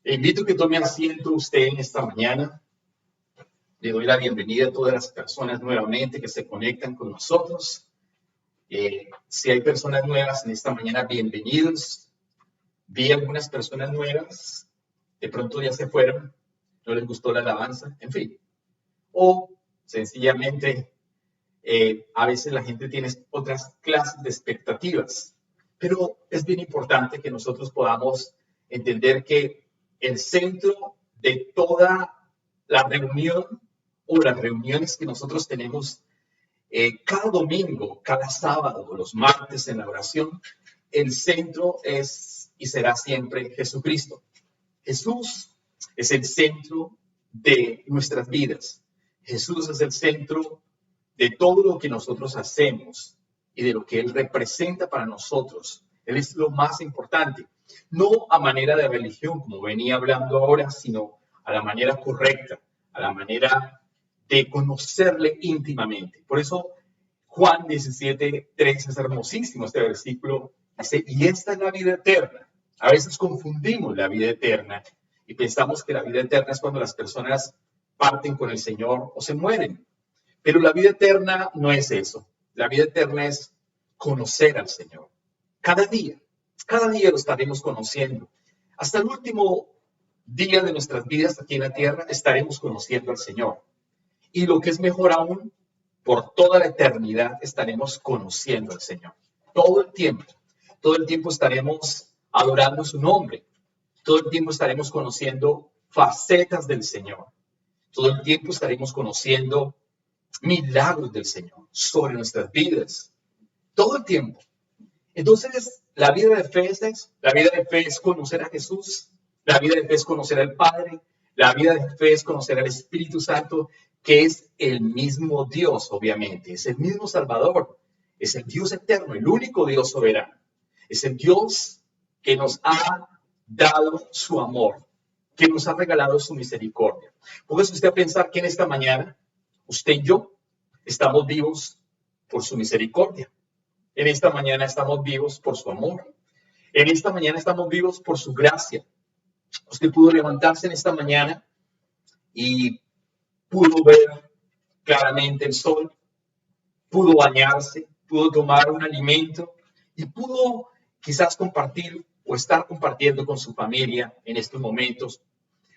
Le invito a que tome asiento usted en esta mañana. Le doy la bienvenida a todas las personas nuevamente que se conectan con nosotros. Si hay personas nuevas en esta mañana, bienvenidos. Vi algunas personas nuevas, de pronto ya se fueron, no les gustó la alabanza, en fin. O sencillamente, a veces la gente tiene otras clases de expectativas. Pero es bien importante que nosotros podamos entender que el centro de toda la reunión o las reuniones que nosotros tenemos cada domingo, cada sábado, los martes en la oración, el centro es y será siempre Jesucristo. Jesús es el centro de nuestras vidas. Jesús es el centro de todo lo que nosotros hacemos y de lo que Él representa para nosotros. Él es lo más importante. No a manera de religión, como venía hablando ahora, sino a la manera correcta, a la manera de conocerle íntimamente. Por eso Juan 17:3 es hermosísimo este versículo. Dice, y esta es la vida eterna. A veces confundimos la vida eterna y pensamos que la vida eterna es cuando las personas parten con el Señor o se mueren. Pero la vida eterna no es eso. La vida eterna es conocer al Señor. Cada día lo estaremos conociendo. Hasta el último día de nuestras vidas aquí en la tierra estaremos conociendo al Señor. Y lo que es mejor aún, por toda la eternidad estaremos conociendo al Señor. Todo el tiempo estaremos adorando su nombre. Todo el tiempo estaremos conociendo facetas del Señor. Todo el tiempo estaremos conociendo milagros del Señor sobre nuestras vidas. Todo el tiempo. Entonces, la vida de fe es conocer a Jesús. La vida de fe es conocer al Padre. La vida de fe es conocer al Espíritu Santo, que es el mismo Dios, obviamente. Es el mismo Salvador. Es el Dios eterno, el único Dios soberano. Es el Dios que nos ha dado su amor, que nos ha regalado su misericordia. Póngase usted a pensar que en esta mañana, usted y yo estamos vivos por su misericordia. En esta mañana estamos vivos por su amor. En esta mañana estamos vivos por su gracia. Usted pudo levantarse en esta mañana y pudo ver claramente el sol, pudo bañarse, pudo tomar un alimento y pudo quizás compartir o estar compartiendo con su familia en estos momentos.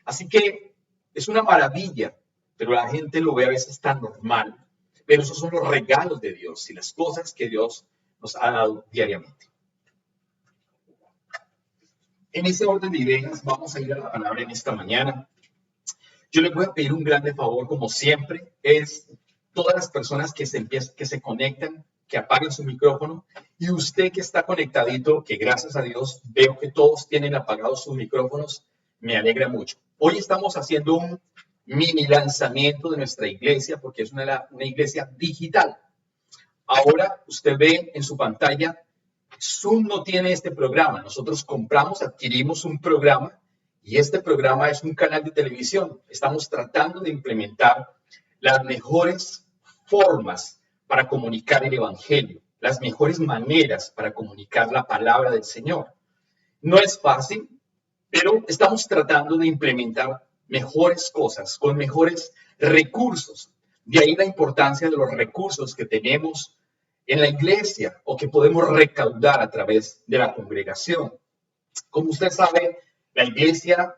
Así que es una maravilla, pero la gente lo ve a veces tan normal. Pero esos son los regalos de Dios y las cosas que Dios nos ha dado diariamente. En ese orden de ideas vamos a ir a la palabra en esta mañana. Yo les voy a pedir un grande favor, como siempre, es todas las personas que se conectan, que apaguen su micrófono, y usted que está conectadito, que gracias a Dios veo que todos tienen apagados sus micrófonos, me alegra mucho. Hoy estamos haciendo un mini lanzamiento de nuestra iglesia, porque es una iglesia digital. Ahora usted ve en su pantalla, Zoom no tiene este programa. Nosotros adquirimos un programa y este programa es un canal de televisión. Estamos tratando de implementar las mejores formas para comunicar el evangelio, las mejores maneras para comunicar la palabra del Señor. No es fácil, pero estamos tratando de implementar mejores cosas con mejores recursos. De ahí la importancia de los recursos que tenemos en la iglesia o que podemos recaudar a través de la congregación. Como usted sabe, la iglesia,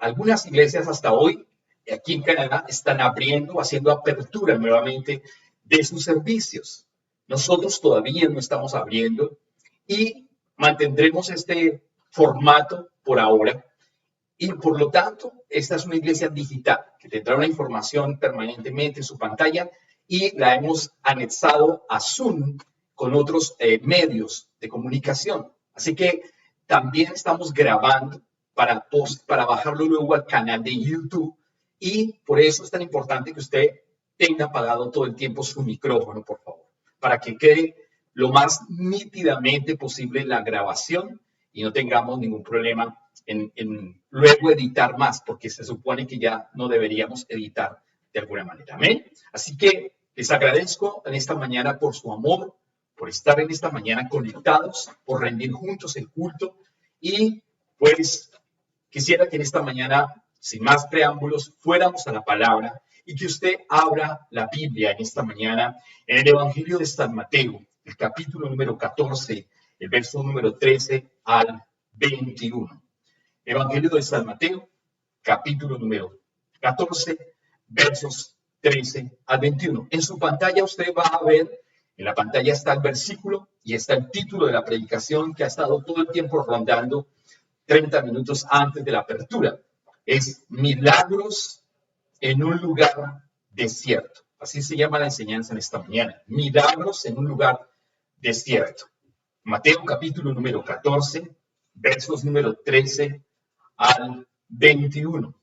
algunas iglesias hasta hoy, aquí en Canadá, están haciendo apertura nuevamente de sus servicios. Nosotros todavía no estamos abriendo y mantendremos este formato por ahora. Y por lo tanto, esta es una iglesia digital que tendrá una información permanentemente en su pantalla y la hemos anexado a Zoom con otros medios de comunicación. Así que también estamos grabando para bajarlo luego al canal de YouTube y por eso es tan importante que usted tenga apagado todo el tiempo su micrófono, por favor, para que quede lo más nítidamente posible la grabación y no tengamos ningún problema en luego editar más, porque se supone que ya no deberíamos editar de alguna manera. Amén. Así que les agradezco en esta mañana por su amor, por estar en esta mañana conectados, por rendir juntos el culto y pues Quisiera que en esta mañana, sin más preámbulos, fuéramos a la palabra y que usted abra la Biblia en esta mañana en el Evangelio de San Mateo, el capítulo número 14, el verso número 13 al 21. Evangelio de San Mateo, capítulo número 14, versos 13 al 21. En su pantalla usted va a ver, en la pantalla está el versículo y está el título de la predicación que ha estado todo el tiempo rondando 30 minutos antes de la apertura. Es milagros en un lugar desierto. Así se llama la enseñanza en esta mañana. Milagros en un lugar desierto. Mateo capítulo número 14, versos número 13 al 21.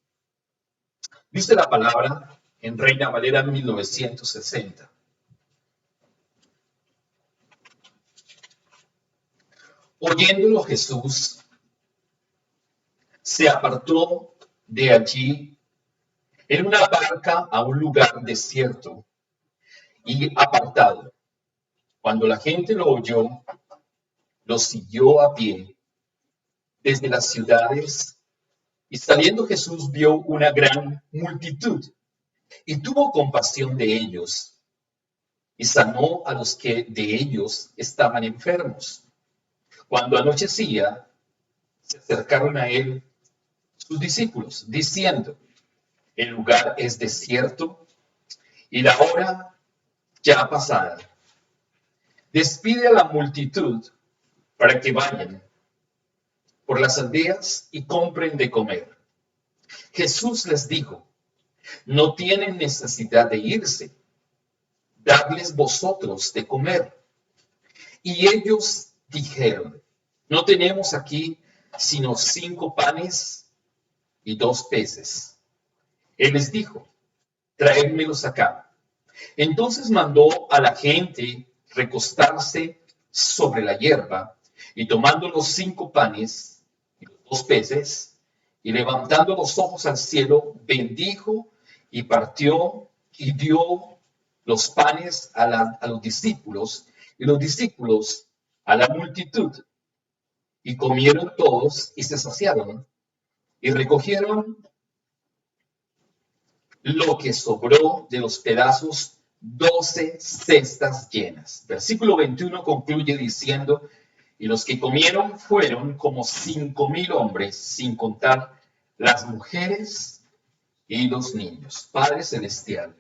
Dice la palabra en Reina Valera 1960. Oyéndolo Jesús, se apartó de allí en una barca a un lugar desierto y apartado. Cuando la gente lo oyó, lo siguió a pie desde las ciudades, y saliendo Jesús vio una gran multitud y tuvo compasión de ellos y sanó a los que de ellos estaban enfermos. Cuando anochecía, se acercaron a él sus discípulos, diciendo: el lugar es desierto y la hora ya pasada. Despide a la multitud para que vayan por las aldeas y compren de comer. Jesús les dijo: no tienen necesidad de irse, dadles vosotros de comer. Y ellos dijeron: no tenemos aquí sino 5 panes y 2 peces. Él les dijo: traédmelos acá. Entonces mandó a la gente recostarse sobre la hierba, y tomando los 5 panes y los 2 peces, y levantando los ojos al cielo, bendijo y partió y dio los panes a los discípulos, y los discípulos a la multitud. Y comieron todos y se saciaron, y recogieron lo que sobró de los pedazos, 12 cestas llenas. Versículo 21 concluye diciendo: y los que comieron fueron como 5,000 hombres, sin contar las mujeres y los niños. Padre Celestial,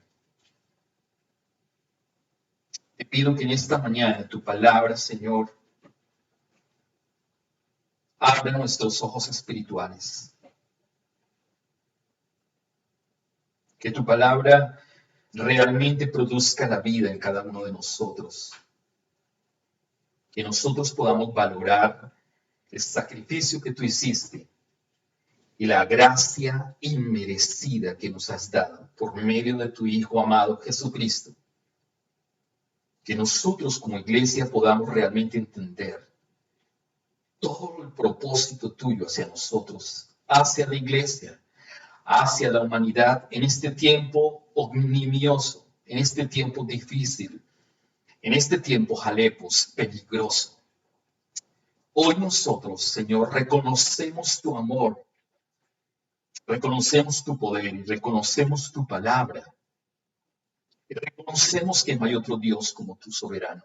te pido que en esta mañana tu palabra, Señor, abra nuestros ojos espirituales. Que tu palabra realmente produzca la vida en cada uno de nosotros. Que nosotros podamos valorar el sacrificio que tú hiciste y la gracia inmerecida que nos has dado por medio de tu Hijo amado Jesucristo. Que nosotros como iglesia podamos realmente entender todo el propósito tuyo hacia nosotros, hacia la iglesia, hacia la humanidad en este tiempo omnibioso, en este tiempo difícil, en este tiempo, Jalepos, peligroso. Hoy nosotros, Señor, reconocemos tu amor, reconocemos tu poder y reconocemos tu palabra. Y reconocemos que no hay otro Dios como tu soberano.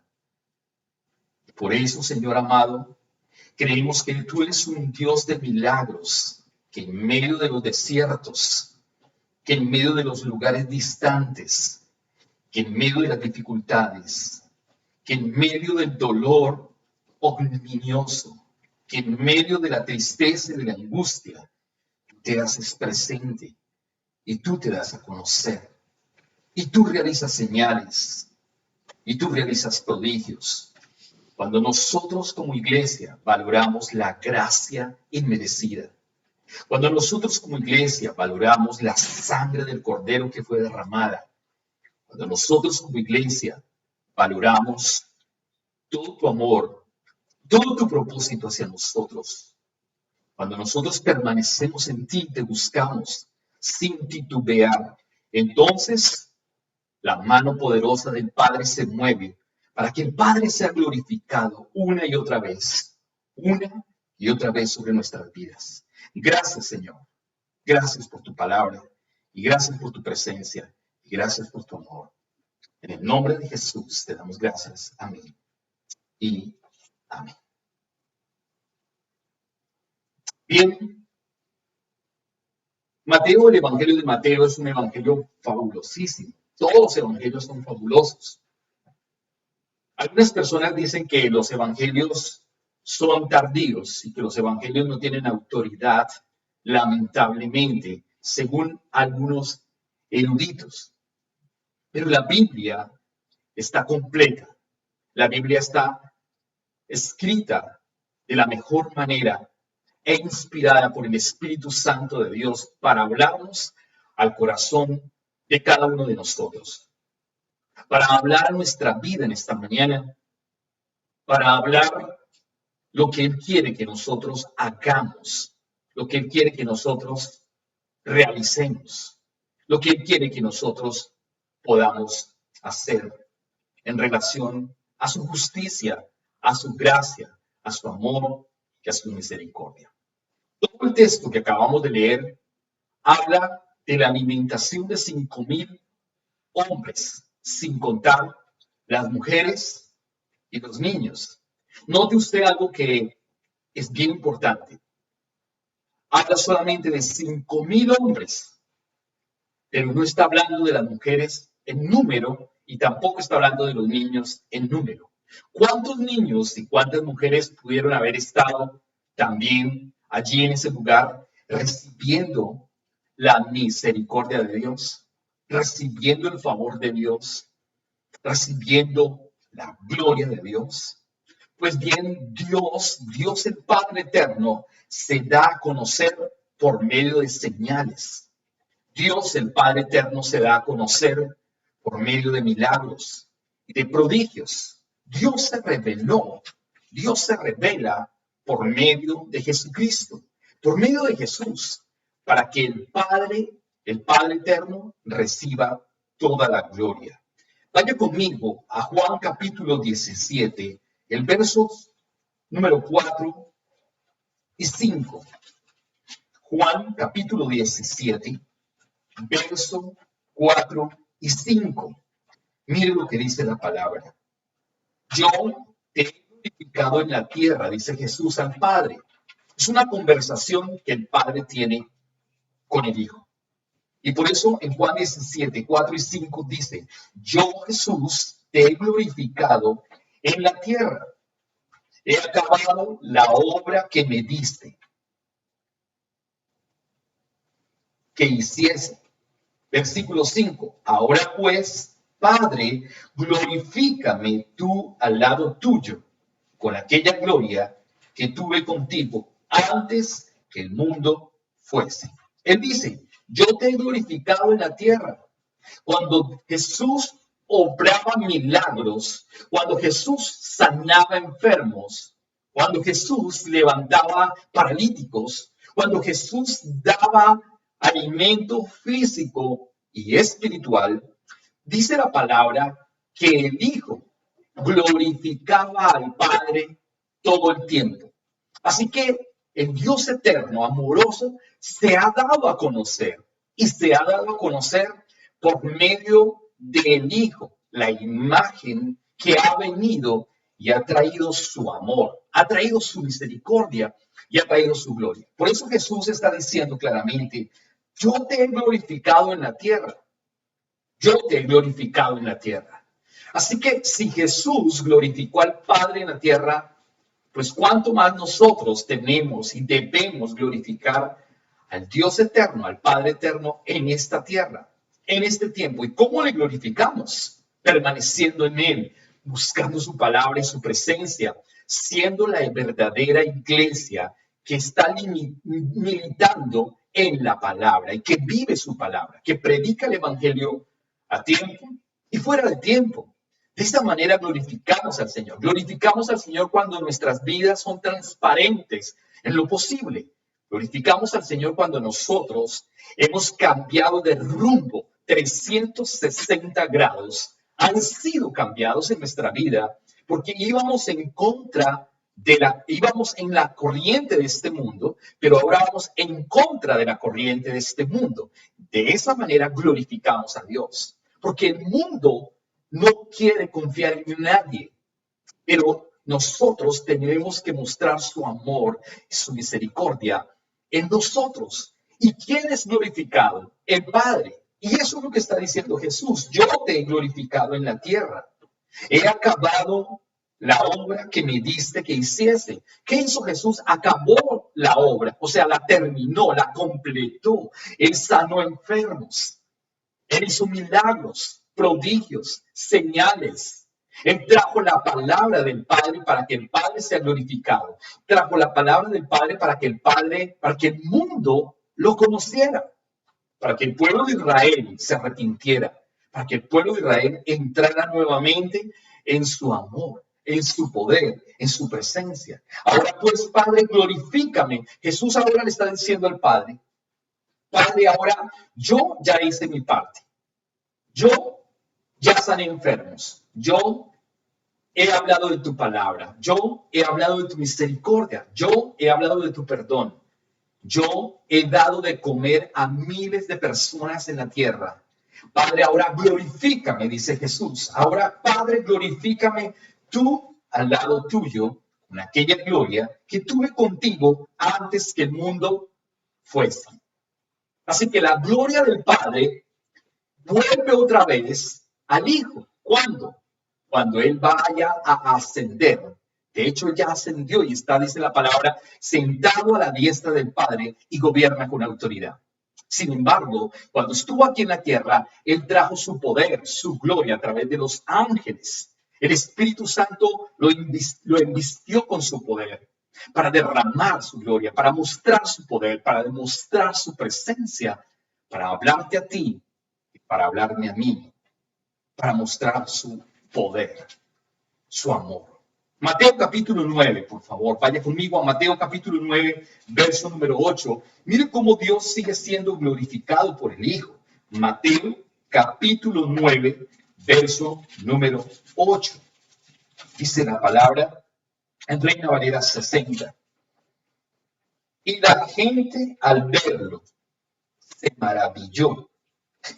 Y por eso, Señor amado, creemos que tú eres un Dios de milagros, que en medio de los desiertos, que en medio de los lugares distantes, que en medio de las dificultades, que en medio del dolor ominoso, que en medio de la tristeza y de la angustia, tú te haces presente y tú te das a conocer. Y tú realizas señales y tú realizas prodigios. Cuando nosotros como iglesia valoramos la gracia inmerecida, cuando nosotros como iglesia valoramos la sangre del Cordero que fue derramada, cuando nosotros como iglesia valoramos todo tu amor, todo tu propósito hacia nosotros, cuando nosotros permanecemos en ti, te buscamos sin titubear, entonces la mano poderosa del Padre se mueve para que el Padre sea glorificado una y otra vez sobre nuestras vidas. Gracias, Señor. Gracias por tu palabra y gracias por tu presencia y gracias por tu amor. En el nombre de Jesús te damos gracias. Amén y amén. Bien, Mateo, el Evangelio de Mateo es un evangelio fabulosísimo. Todos los evangelios son fabulosos. Algunas personas dicen que los evangelios son tardíos y que los evangelios no tienen autoridad, lamentablemente, según algunos eruditos. Pero la Biblia está completa. La Biblia está escrita de la mejor manera e inspirada por el Espíritu Santo de Dios para hablarnos al corazón de cada uno de nosotros, para hablar a nuestra vida en esta mañana, para hablar lo que Él quiere que nosotros hagamos, lo que Él quiere que nosotros realicemos, lo que Él quiere que nosotros podamos hacer en relación a su justicia, a su gracia, a su amor y a su misericordia. Todo el texto que acabamos de leer habla de la alimentación de 5,000 hombres, sin contar las mujeres y los niños. Note usted algo que es bien importante. Habla solamente de 5,000 hombres, pero no está hablando de las mujeres en número y tampoco está hablando de los niños en número. ¿Cuántos niños y cuántas mujeres pudieron haber estado también allí en ese lugar recibiendo la misericordia de Dios, recibiendo el favor de Dios, recibiendo la gloria de Dios? Pues bien, Dios el Padre Eterno, se da a conocer por medio de señales. Dios el Padre Eterno se da a conocer por medio de milagros y de prodigios. Dios se revela por medio de Jesucristo, por medio de Jesús, para que el Padre Eterno, reciba toda la gloria. Vaya conmigo a Juan capítulo 17, el verso número 4 y 5. Juan capítulo 17, verso 4 y 5. Mire lo que dice la palabra. Yo te he glorificado en la tierra, dice Jesús al Padre. Es una conversación que el Padre tiene con el Hijo. Y por eso en Juan 17, 4 y 5 dice, yo Jesús te he glorificado en la tierra. He acabado la obra que me diste que hiciese. Versículo 5. Ahora pues, Padre, glorifícame tú al lado tuyo, con aquella gloria que tuve contigo antes que el mundo fuese. Él dice, yo te he glorificado en la tierra. Cuando Jesús obraba milagros, cuando Jesús sanaba enfermos, cuando Jesús levantaba paralíticos, cuando Jesús daba alimento físico y espiritual, dice la palabra que el Hijo glorificaba al Padre todo el tiempo. Así que el Dios eterno, amoroso, se ha dado a conocer y se ha dado a conocer por medio del Hijo, la imagen que ha venido y ha traído su amor, ha traído su misericordia y ha traído su gloria. Por eso Jesús está diciendo claramente, yo te he glorificado en la tierra. Yo te he glorificado en la tierra. Así que si Jesús glorificó al Padre en la tierra, pues cuánto más nosotros tenemos y debemos glorificar al Dios eterno, al Padre eterno en esta tierra, en este tiempo. ¿Y cómo le glorificamos? Permaneciendo en Él, buscando su palabra y su presencia, siendo la verdadera iglesia que está militando en la palabra y que vive su palabra, que predica el evangelio a tiempo y fuera de tiempo. De esta manera glorificamos al Señor. Glorificamos al Señor cuando nuestras vidas son transparentes en lo posible. Glorificamos al Señor cuando nosotros hemos cambiado de rumbo 360 grados. Han sido cambiados en nuestra vida porque íbamos en contra íbamos en la corriente de este mundo, pero ahora vamos en contra de la corriente de este mundo. De esa manera glorificamos a Dios, porque el mundo no quiere confiar en nadie, pero nosotros tenemos que mostrar su amor y su misericordia en nosotros. ¿Y quién es glorificado? El Padre. Y eso es lo que está diciendo Jesús. Yo te he glorificado en la tierra. He acabado la obra que me diste que hiciese. ¿Qué hizo Jesús? Acabó la obra, o sea, la terminó, la completó. Él sanó enfermos. Él hizo milagros, prodigios, señales. Él trajo la palabra del Padre para que el Padre sea glorificado. Trajo la palabra del Padre para que el mundo lo conociera. Para que el pueblo de Israel se arrepintiera. Para que el pueblo de Israel entrara nuevamente en su amor, en su poder, en su presencia. Ahora pues, Padre, glorifícame. Jesús ahora le está diciendo al Padre, Padre, ahora yo ya hice mi parte. Yo ya sané enfermos. Yo he hablado de tu palabra. Yo he hablado de tu misericordia. Yo he hablado de tu perdón. Yo he dado de comer a miles de personas en la tierra. Padre, ahora glorifícame, dice Jesús. Ahora, Padre, glorifícame tú al lado tuyo con aquella gloria que tuve contigo antes que el mundo fuese. Así que la gloria del Padre vuelve otra vez al Hijo. ¿Cuándo? Cuando Él vaya a ascender. De hecho, ya ascendió y está, dice la palabra, sentado a la diestra del Padre y gobierna con autoridad. Sin embargo, cuando estuvo aquí en la tierra, Él trajo su poder, su gloria a través de los ángeles. El Espíritu Santo lo invistió con su poder para derramar su gloria, para mostrar su poder, para demostrar su presencia, para hablarte a ti y para hablarme a mí, para mostrar su poder, su amor. Mateo capítulo 9, por favor, vaya conmigo a Mateo capítulo 9, verso número 8. Mire cómo Dios sigue siendo glorificado por el Hijo. Mateo capítulo 9, verso número 8. Dice la palabra en Reina Valera 60. Y la gente al verlo se maravilló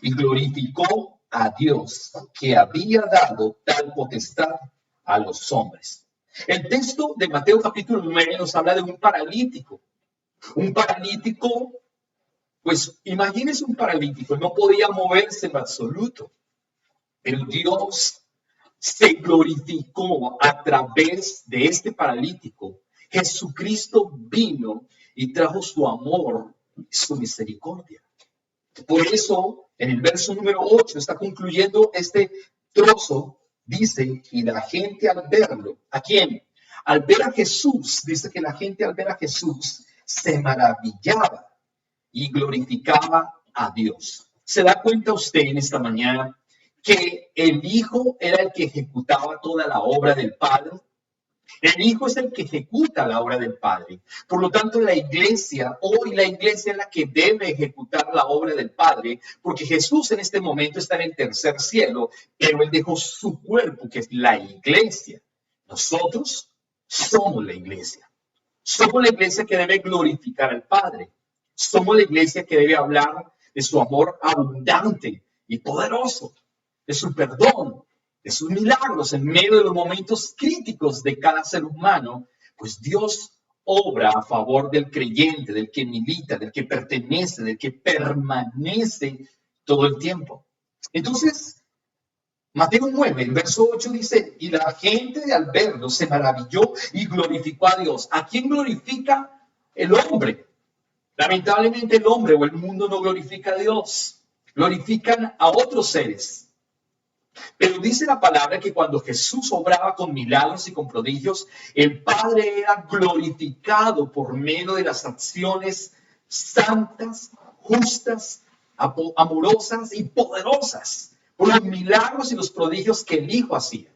y glorificó a Dios que había dado tal potestad a los hombres. El texto de Mateo capítulo 9 nos habla de un paralítico. Un paralítico, pues imagínense un paralítico, no podía moverse en absoluto. Pero Dios se glorificó a través de este paralítico. Jesucristo vino y trajo su amor y su misericordia. Por eso, en el verso número 8, está concluyendo este trozo, dice, y la gente al verlo, ¿a quién? Al ver a Jesús, dice que la gente al ver a Jesús se maravillaba y glorificaba a Dios. ¿Se da cuenta usted en esta mañana que el Hijo era el que ejecutaba toda la obra del Padre? El Hijo es el que ejecuta la obra del Padre. Por lo tanto, la iglesia es la que debe ejecutar la obra del Padre, porque Jesús en este momento está en el tercer cielo, pero Él dejó su cuerpo, que es la iglesia. Nosotros somos la iglesia. Somos la iglesia que debe glorificar al Padre. Somos la iglesia que debe hablar de su amor abundante y poderoso, de su perdón, de sus milagros en medio de los momentos críticos de cada ser humano, pues Dios obra a favor del creyente, del que milita, del que pertenece, del que permanece todo el tiempo. Entonces, Mateo 9, el verso 8 dice, y la gente al verlo se maravilló y glorificó a Dios. ¿A quién glorifica? El hombre. Lamentablemente el hombre o el mundo no glorifica a Dios. Glorifican a otros seres. Pero dice la palabra que cuando Jesús obraba con milagros y con prodigios, el Padre era glorificado por medio de las acciones santas, justas, amorosas y poderosas, por los milagros y los prodigios que el Hijo hacía,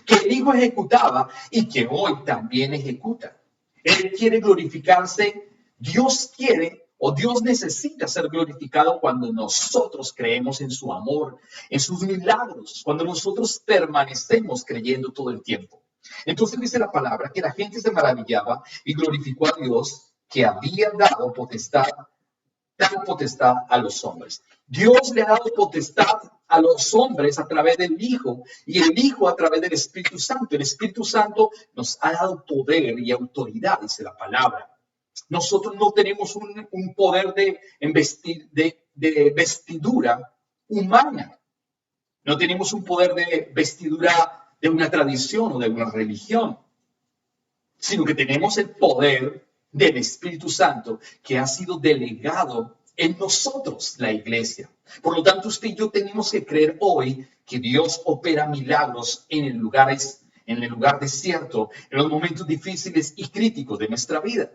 que el Hijo ejecutaba y que hoy también ejecuta. Él quiere glorificarse, Dios quiere o Dios necesita ser glorificado cuando nosotros creemos en su amor, en sus milagros, cuando nosotros permanecemos creyendo todo el tiempo. Entonces dice la palabra que la gente se maravillaba y glorificó a Dios que había dado potestad, tal potestad a los hombres. Dios le ha dado potestad a los hombres a través del Hijo y el Hijo a través del Espíritu Santo. El Espíritu Santo nos ha dado poder y autoridad, dice la palabra. Nosotros no tenemos un poder de vestidura humana. No tenemos un poder de vestidura de una tradición o de una religión, sino que tenemos el poder del Espíritu Santo que ha sido delegado en nosotros, la iglesia. Por lo tanto, usted y yo tenemos que creer hoy que Dios opera milagros en el lugar desierto, en los momentos difíciles y críticos de nuestra vida.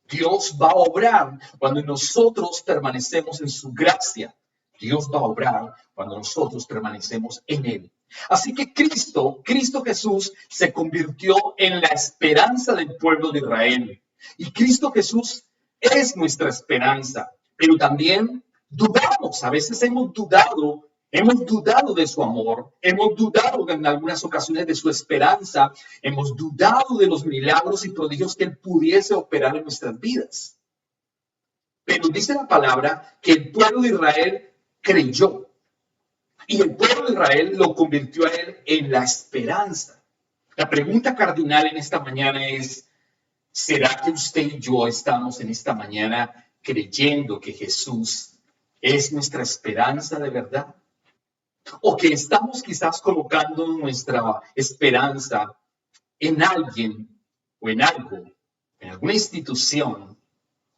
Dios va a obrar cuando nosotros permanecemos en su gracia. Dios va a obrar cuando nosotros permanecemos en Él. Así que Cristo Jesús se convirtió en la esperanza del pueblo de Israel. Y Cristo Jesús es nuestra esperanza. Pero también dudamos, a veces hemos dudado de su amor, hemos dudado en algunas ocasiones de su esperanza, hemos dudado de los milagros y prodigios que Él pudiese operar en nuestras vidas. Pero dice la palabra que el pueblo de Israel creyó y el pueblo de Israel lo convirtió a Él en la esperanza. La pregunta cardinal en esta mañana es, ¿será que usted y yo estamos en esta mañana creyendo que Jesús es nuestra esperanza de verdad? O que estamos quizás colocando nuestra esperanza en alguien o en algo, en alguna institución,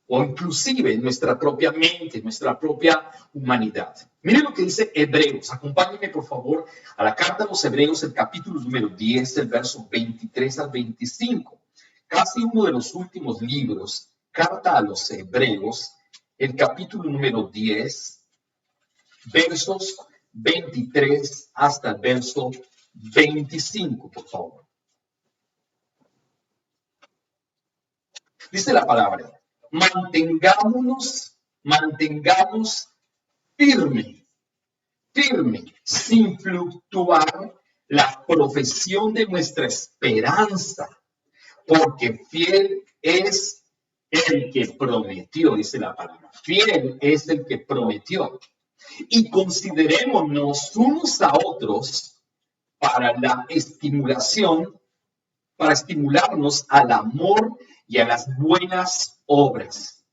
o inclusive en nuestra propia mente, en nuestra propia humanidad. Miren lo que dice Hebreos. Acompáñenme, por favor, a la carta a los Hebreos, el capítulo número 10, el verso 23 al 25. Casi uno de los últimos libros, carta a los Hebreos, el capítulo número 10, versos 23 hasta el verso 25, por favor. Dice la palabra, mantengamos firme, sin fluctuar la profesión de nuestra esperanza, porque fiel es el que prometió, dice la palabra. Fiel es el que prometió. Y considerémonos unos a otros para la estimulación, para estimularnos al amor y a las buenas obras,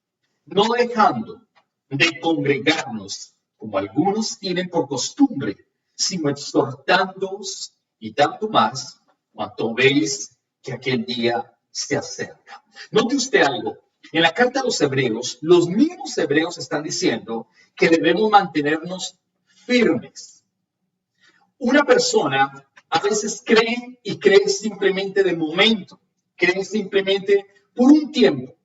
no dejando de congregarnos como algunos tienen por costumbre, sino exhortándoos y tanto más cuanto veis que aquel día se acerca. Note usted algo. En la carta a los hebreos, los mismos hebreos están diciendo que debemos mantenernos firmes. Una persona a veces cree y cree simplemente de momento, cree simplemente por un tiempo.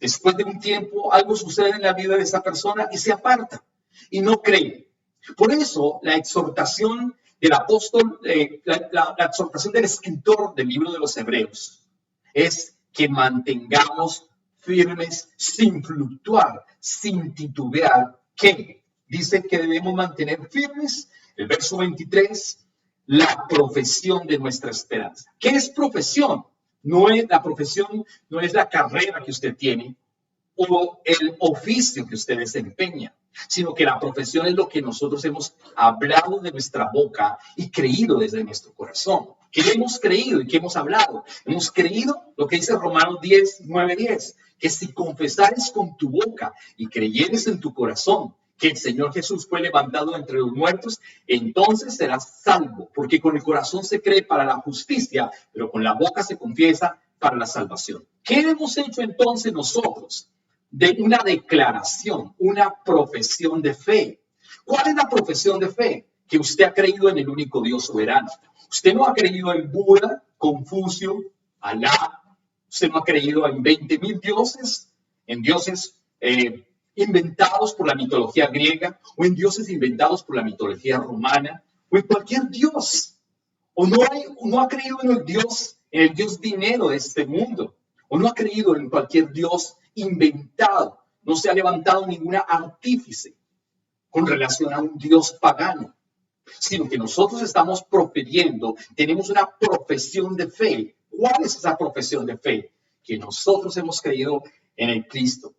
Después de un tiempo, algo sucede en la vida de esa persona y se aparta y no cree. Por eso, la exhortación del apóstol, la exhortación del escritor del libro de los Hebreos es que mantengamos firmes sin fluctuar, sin titubear. ¿Qué? Dice que debemos mantener firmes. El verso 23, la profesión de nuestra esperanza. ¿Qué es profesión? La profesión no es la carrera que usted tiene o el oficio que usted desempeña, sino que la profesión es lo que nosotros hemos hablado de nuestra boca y creído desde nuestro corazón. ¿Qué hemos creído y qué hemos hablado? Hemos creído lo que dice Romanos 9:10, que si confesares con tu boca y creyeres en tu corazón que el Señor Jesús fue levantado entre los muertos, entonces serás salvo, porque con el corazón se cree para la justicia, pero con la boca se confiesa para la salvación. ¿Qué hemos hecho entonces nosotros? De una declaración, una profesión de fe. ¿Cuál es la profesión de fe? Que usted ha creído en el único Dios soberano. Usted no ha creído en Buda, Confucio, Alá. Usted no ha creído en 20,000 dioses, en dioses inventados por la mitología griega o en dioses inventados por la mitología romana o en cualquier dios. O no ha creído en el Dios dinero de este mundo. O no ha creído en cualquier Dios inventado. No se ha levantado ninguna artífice con relación a un Dios pagano. sino que nosotros estamos profiriendo, tenemos una profesión de fe. ¿Cuál es esa profesión de fe? Que nosotros hemos creído en el Cristo,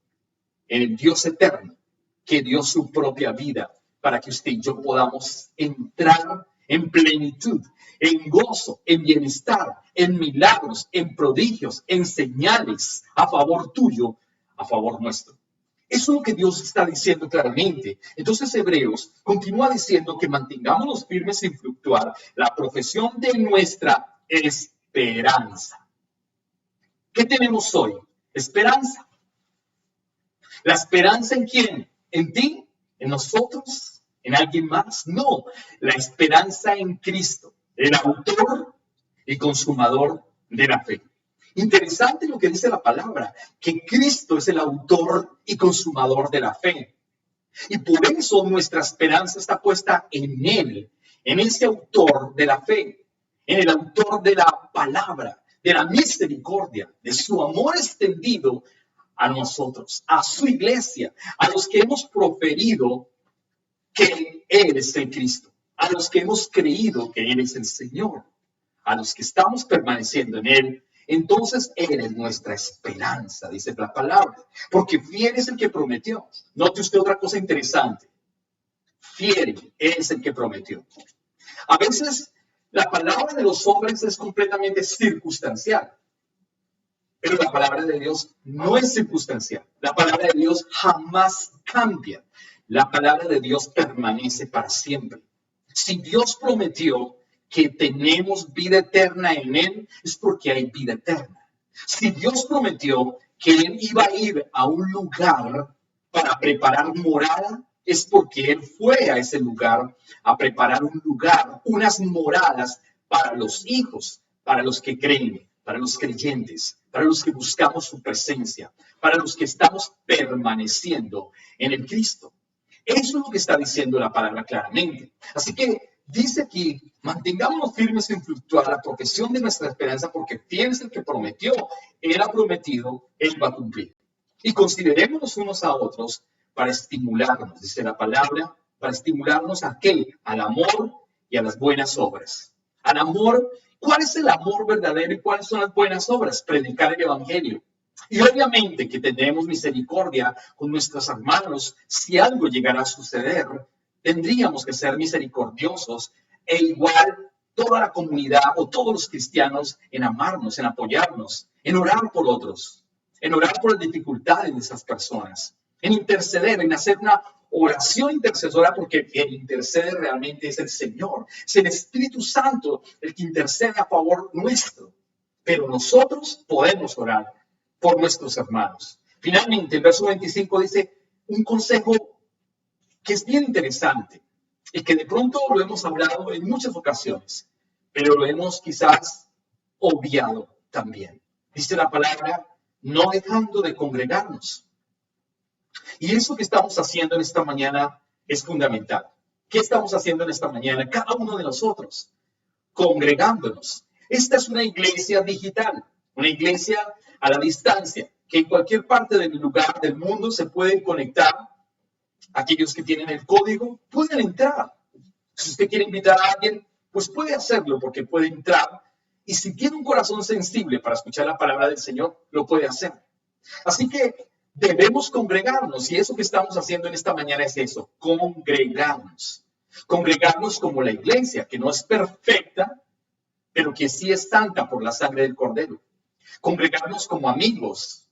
en el Dios eterno, que dio su propia vida para que usted y yo podamos entrar en plenitud, en gozo, en bienestar, en milagros, en prodigios, en señales a favor tuyo, a favor nuestro. Eso es lo que Dios está diciendo claramente. Entonces Hebreos continúa diciendo que mantengámonos firmes sin fluctuar la profesión de nuestra esperanza. ¿Qué tenemos hoy? Esperanza. ¿La esperanza en quién? ¿En ti? ¿En nosotros? ¿En alguien más? No, la esperanza en Cristo, el autor y consumador de la fe. Interesante lo que dice la palabra, que Cristo es el autor y consumador de la fe. Y por eso nuestra esperanza está puesta en Él, en ese autor de la fe, en el autor de la palabra, de la misericordia, de su amor extendido a nosotros, a su iglesia, a los que hemos proferido que Él es el Cristo, a los que hemos creído que Él es el Señor, a los que estamos permaneciendo en Él. Entonces Él es nuestra esperanza, dice la palabra, porque fiel es el que prometió. Note usted otra cosa interesante. Fiel es el que prometió. A veces la palabra de los hombres es completamente circunstancial, pero la palabra de Dios no es circunstancial. La palabra de Dios jamás cambia. La palabra de Dios permanece para siempre. Si Dios prometió que tenemos vida eterna en Él, es porque hay vida eterna. Si Dios prometió que Él iba a ir a un lugar para preparar morada, es porque Él fue a ese lugar a preparar un lugar, unas moradas para los hijos, para los que creen, para los creyentes, para los que buscamos su presencia, para los que estamos permaneciendo en el Cristo. Eso es lo que está diciendo la palabra claramente. Así que dice aquí, mantengámonos firmes en fluctuar la profesión de nuestra esperanza, porque fiel es el que prometió. Él ha prometido, Él va a cumplir. Y considerémonos unos a otros para estimularnos, dice la palabra, para estimularnos ¿a qué? Al amor y a las buenas obras. Al amor, ¿cuál es el amor verdadero y cuáles son las buenas obras? Predicar el evangelio. Y obviamente que tenemos misericordia con nuestros hermanos. Si algo llegara a suceder, tendríamos que ser misericordiosos e igual toda la comunidad o todos los cristianos en amarnos, en apoyarnos, en orar por otros, en orar por las dificultades de esas personas, en interceder, en hacer una oración intercesora, porque quien intercede realmente es el Señor. Es el Espíritu Santo el que intercede a favor nuestro. Pero nosotros podemos orar por nuestros hermanos. Finalmente, el verso 25 dice un consejo que es bien interesante y que de pronto lo hemos hablado en muchas ocasiones, pero lo hemos quizás obviado también. Dice la palabra, no dejando de congregarnos. Y eso que estamos haciendo en esta mañana es fundamental. ¿Qué estamos haciendo en esta mañana? Cada uno de nosotros, congregándonos. Esta es una iglesia digital, una iglesia a la distancia, que en cualquier parte del lugar del mundo se pueden conectar. Aquellos que tienen el código pueden entrar. Si usted quiere invitar a alguien, pues puede hacerlo porque puede entrar. Y si tiene un corazón sensible para escuchar la palabra del Señor, lo puede hacer. Así que debemos congregarnos. Y eso que estamos haciendo en esta mañana es eso, congregarnos. Congregarnos como la iglesia, que no es perfecta, pero que sí es santa por la sangre del Cordero. Congregarnos como amigos,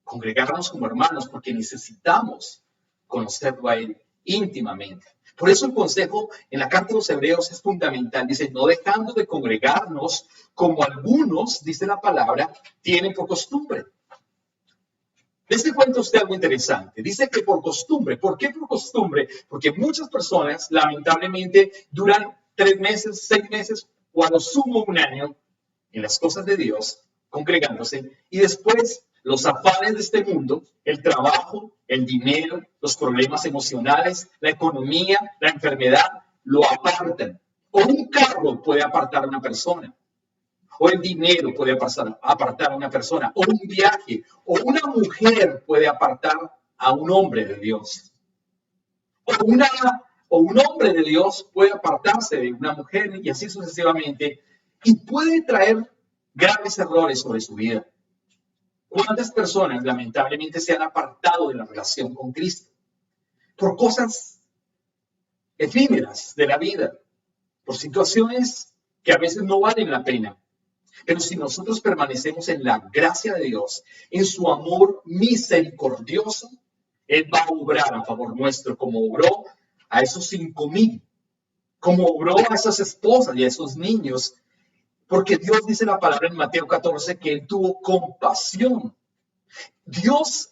congregarnos como hermanos, porque necesitamos conocerlo a Él íntimamente. Por eso el consejo en la carta de los Hebreos es fundamental. Dice, no dejando de congregarnos como algunos, dice la palabra, tienen por costumbre. Les cuento a usted algo interesante. Dice que por costumbre. ¿Por qué por costumbre? Porque muchas personas, lamentablemente, duran 3 meses, 6 meses, o a lo sumo un año en las cosas de Dios, congregándose, y después los afanes de este mundo, el trabajo, el dinero, los problemas emocionales, la economía, la enfermedad, lo apartan. O un carro puede apartar a una persona, o el dinero puede apartar a una persona, o un viaje, o una mujer puede apartar a un hombre de Dios, o una o un hombre de Dios puede apartarse de una mujer y así sucesivamente, y puede traer graves errores sobre su vida. ¿Cuántas personas lamentablemente se han apartado de la relación con Cristo por cosas efímeras de la vida, por situaciones que a veces no valen la pena? Pero si nosotros permanecemos en la gracia de Dios, en su amor misericordioso, Él va a obrar a favor nuestro, como obró a esos 5,000, como obró a esas esposas y a esos niños, porque Dios dice la palabra en Mateo 14 que Él tuvo compasión. Dios,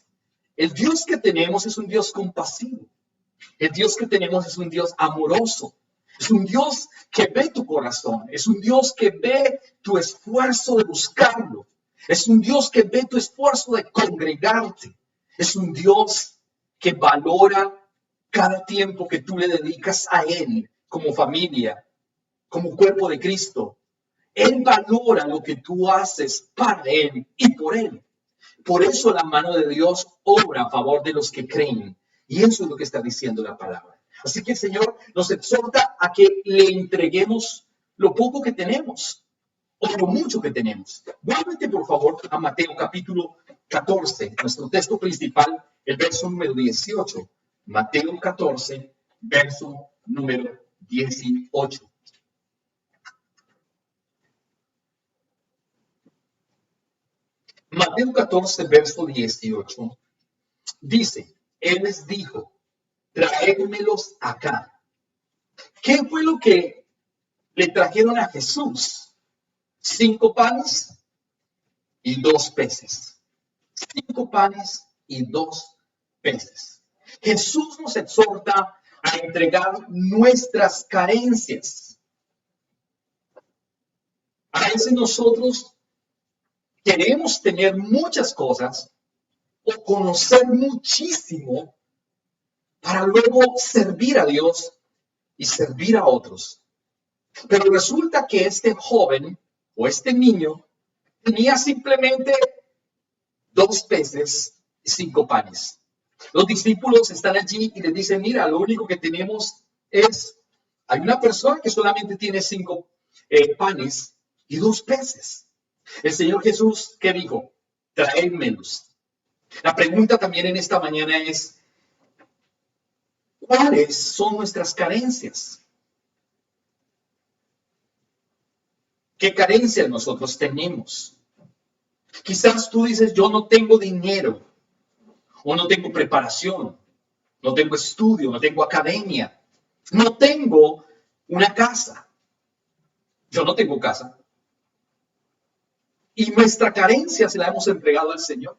el Dios que tenemos es un Dios compasivo. El Dios que tenemos es un Dios amoroso. Es un Dios que ve tu corazón. Es un Dios que ve tu esfuerzo de buscarlo. Es un Dios que ve tu esfuerzo de congregarte. Es un Dios que valora cada tiempo que tú le dedicas a Él como familia, como cuerpo de Cristo. Él valora lo que tú haces para Él y por Él. Por eso la mano de Dios obra a favor de los que creen. Y eso es lo que está diciendo la palabra. Así que el Señor nos exhorta a que le entreguemos lo poco que tenemos o lo mucho que tenemos. Vuélvete, por favor, a Mateo capítulo 14, nuestro texto principal, el verso número 18. Mateo 14, verso número 18. Mateo 14, verso 18, dice, Él les dijo, traédmelos acá. ¿Qué fue lo que le trajeron a Jesús? 5 panes y 2 peces. 5 panes y 2 peces. Jesús nos exhorta a entregar nuestras carencias. A veces nosotros queremos tener muchas cosas o conocer muchísimo para luego servir a Dios y servir a otros. Pero resulta que este joven o este niño tenía simplemente 2 peces y 5 panes. Los discípulos están allí y les dicen, mira, lo único que tenemos es, hay una persona que solamente tiene 5 panes y 2 peces. El Señor Jesús, ¿qué dijo? Traédmelos. La pregunta también en esta mañana es, ¿cuáles son nuestras carencias? ¿Qué carencias nosotros tenemos? Quizás tú dices, yo no tengo dinero, o no tengo preparación, no tengo estudio, no tengo academia, no tengo una casa. Yo no tengo casa. Y nuestra carencia se la hemos entregado al Señor.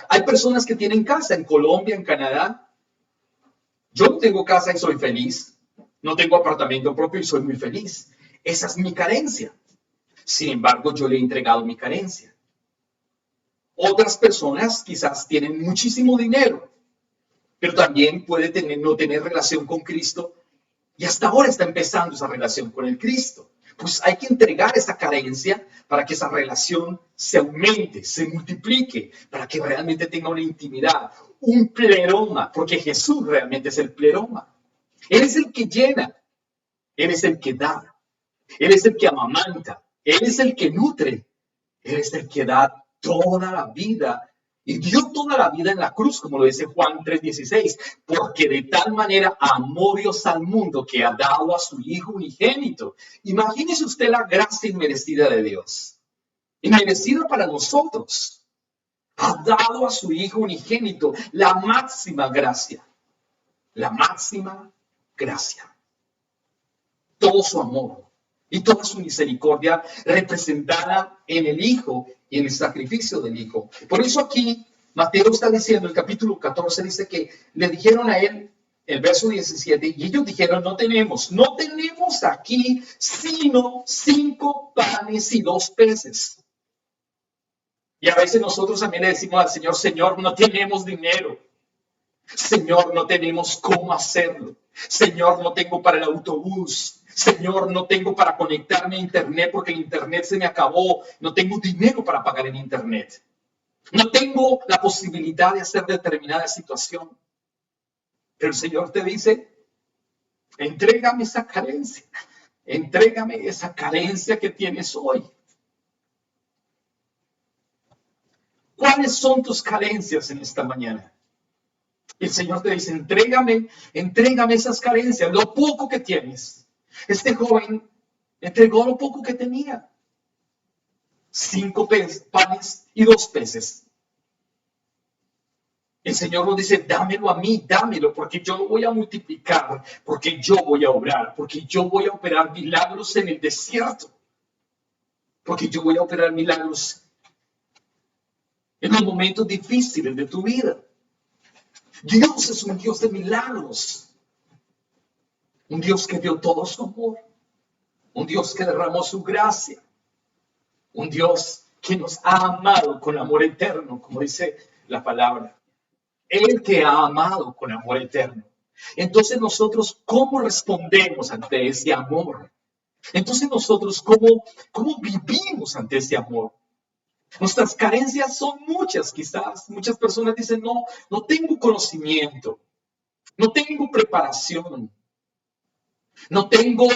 Hay personas que tienen casa en Colombia, en Canadá. Yo no tengo casa y soy feliz. No tengo apartamento propio y soy muy feliz. Esa es mi carencia. Sin embargo, yo le he entregado mi carencia. Otras personas quizás tienen muchísimo dinero, pero también puede no tener relación con Cristo y hasta ahora está empezando esa relación con el Cristo. Pues hay que entregar esa carencia para que esa relación se aumente, se multiplique, para que realmente tenga una intimidad, un pleroma, porque Jesús realmente es el pleroma. Él es el que llena, Él es el que da, Él es el que amamanta, Él es el que nutre, Él es el que da toda la vida. Y dio toda la vida en la cruz, como lo dice Juan 3:16, porque de tal manera amó Dios al mundo que ha dado a su Hijo unigénito. Imagínese usted la gracia inmerecida de Dios, inmerecida para nosotros. Ha dado a su Hijo unigénito la máxima gracia, la máxima gracia. Todo su amor y toda su misericordia representada en el Hijo y en el sacrificio del Hijo. Por eso aquí Mateo está diciendo, el capítulo 14 dice que le dijeron a él, el verso 17, y ellos dijeron, no tenemos aquí sino 5 panes y 2 peces. Y a veces nosotros también le decimos al Señor, Señor, no tenemos dinero. Señor, no tenemos cómo hacerlo. Señor, no tengo para el autobús. Señor, no tengo para conectarme a internet porque el internet se me acabó. No tengo dinero para pagar en internet. No tengo la posibilidad de hacer determinada situación. Pero el Señor te dice, entrégame esa carencia. Entrégame esa carencia que tienes hoy. ¿Cuáles son tus carencias en esta mañana? El Señor te dice, entrégame esas carencias, lo poco que tienes. Este joven entregó lo poco que tenía. 5 panes y 2 peces. El Señor nos dice, dámelo a mí, dámelo, porque yo lo voy a multiplicar, porque yo voy a obrar, porque yo voy a operar milagros en el desierto, porque yo voy a operar milagros en los momentos difíciles de tu vida. Dios es un Dios de milagros, un Dios que dio todo su amor, un Dios que derramó su gracia, un Dios que nos ha amado con amor eterno, como dice la palabra. Él te ha amado con amor eterno. Entonces nosotros, ¿cómo respondemos ante ese amor? Entonces nosotros, ¿cómo vivimos ante ese amor? Nuestras carencias son muchas, quizás. Muchas personas dicen, no tengo conocimiento, no tengo preparación, no tengo.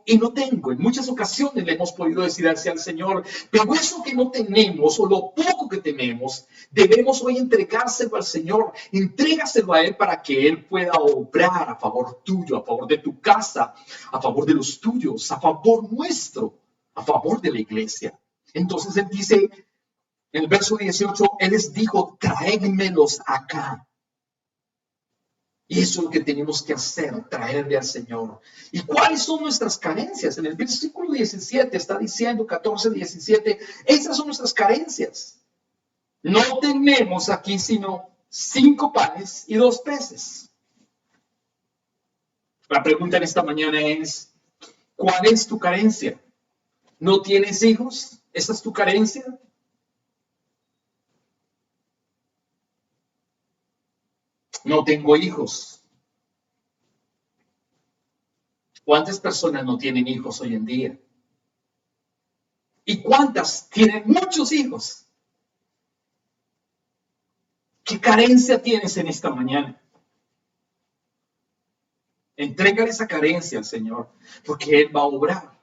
En muchas ocasiones le hemos podido decir al Señor, pero eso que no tenemos o lo poco que tenemos, debemos hoy entregárselo al Señor. Entrégaselo a Él para que Él pueda obrar a favor tuyo, a favor de tu casa, a favor de los tuyos, a favor nuestro, a favor de la iglesia. Entonces Él dice, en el verso 18, Él les dijo, tráemelos acá. Y eso es lo que tenemos que hacer, traerle al Señor. ¿Y cuáles son nuestras carencias? En el versículo 17 está diciendo, 14, 17, esas son nuestras carencias. No tenemos aquí sino 5 panes y 2 peces. La pregunta en esta mañana es, ¿cuál es tu carencia? ¿No tienes hijos? ¿Esa es tu carencia? No tengo hijos. ¿Cuántas personas no tienen hijos hoy en día? ¿Y cuántas tienen muchos hijos? ¿Qué carencia tienes en esta mañana? Entrégale esa carencia al Señor, porque Él va a obrar.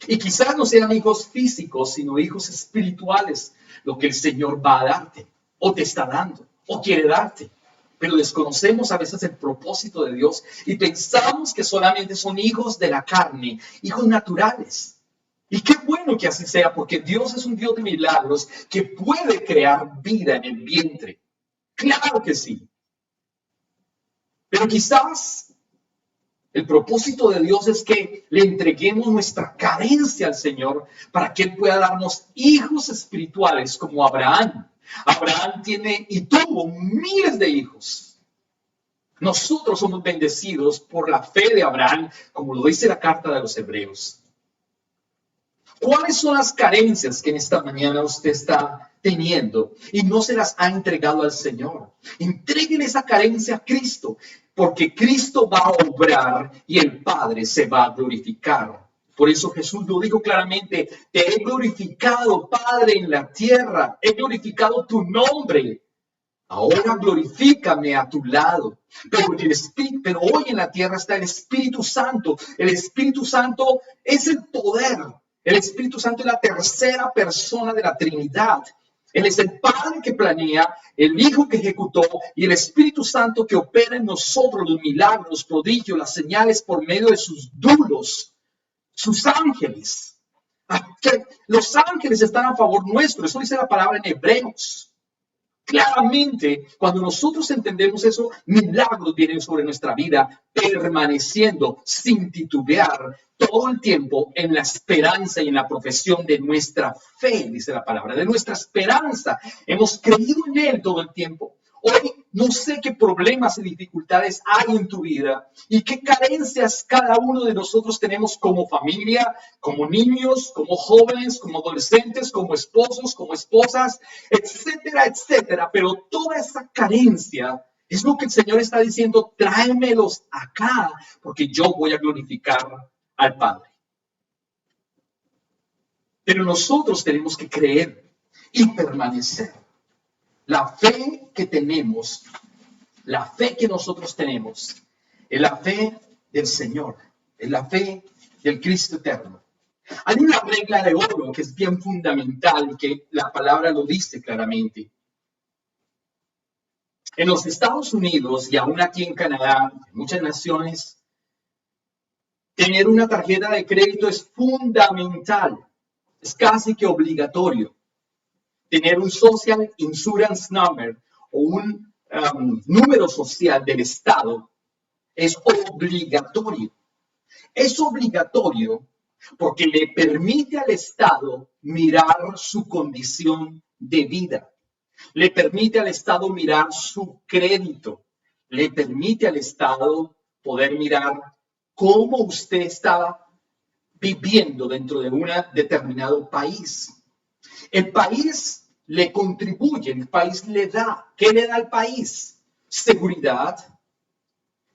Y quizás no sean hijos físicos, sino hijos espirituales, lo que el Señor va a darte, o te está dando, o quiere darte. Pero desconocemos a veces el propósito de Dios y pensamos que solamente son hijos de la carne, hijos naturales. Y qué bueno que así sea, porque Dios es un Dios de milagros que puede crear vida en el vientre. Claro que sí. Pero quizás el propósito de Dios es que le entreguemos nuestra carencia al Señor para que Él pueda darnos hijos espirituales como Abraham. Abraham tiene y tuvo miles de hijos. Nosotros somos bendecidos por la fe de Abraham, como lo dice la carta de los Hebreos. ¿Cuáles son las carencias que en esta mañana usted está teniendo y no se las ha entregado al Señor? Entreguen esa carencia a Cristo, porque Cristo va a obrar y el Padre se va a glorificar. Por eso Jesús lo dijo claramente, te he glorificado, Padre, en la tierra, he glorificado tu nombre. Ahora glorifícame a tu lado. Pero hoy en la tierra está el Espíritu Santo. El Espíritu Santo es el poder. El Espíritu Santo es la tercera persona de la Trinidad. Él es el Padre que planea, el Hijo que ejecutó y el Espíritu Santo que opera en nosotros los milagros, los prodigios, las señales por medio de sus dulos, sus ángeles. Los ángeles están a favor nuestro. Eso dice la palabra en Hebreos. Claramente, cuando nosotros entendemos eso, milagros vienen sobre nuestra vida, permaneciendo sin titubear todo el tiempo en la esperanza y en la profesión de nuestra fe, dice la palabra, de nuestra esperanza. Hemos creído en Él todo el tiempo. Hoy no sé qué problemas y dificultades hay en tu vida y qué carencias cada uno de nosotros tenemos como familia, como niños, como jóvenes, como adolescentes, como esposos, como esposas, etcétera, etcétera. Pero toda esa carencia es lo que el Señor está diciendo, tráemelos acá, porque yo voy a glorificar al Padre. Pero nosotros tenemos que creer y permanecer. La fe que tenemos La fe que nosotros tenemos es la fe del Señor, es la fe del Cristo eterno. Hay una regla de oro que es bien fundamental y que la palabra lo dice claramente. En los Estados Unidos y aún aquí en Canadá, en muchas naciones, tener una tarjeta de crédito es fundamental, es casi que obligatorio. Tener un Social Insurance Number o un número social del Estado es obligatorio. Es obligatorio porque le permite al Estado mirar su condición de vida. Le permite al Estado mirar su crédito. Le permite al Estado poder mirar cómo usted está viviendo dentro de un determinado país. El país le contribuye, el país le da. ¿Qué le da al país? Seguridad,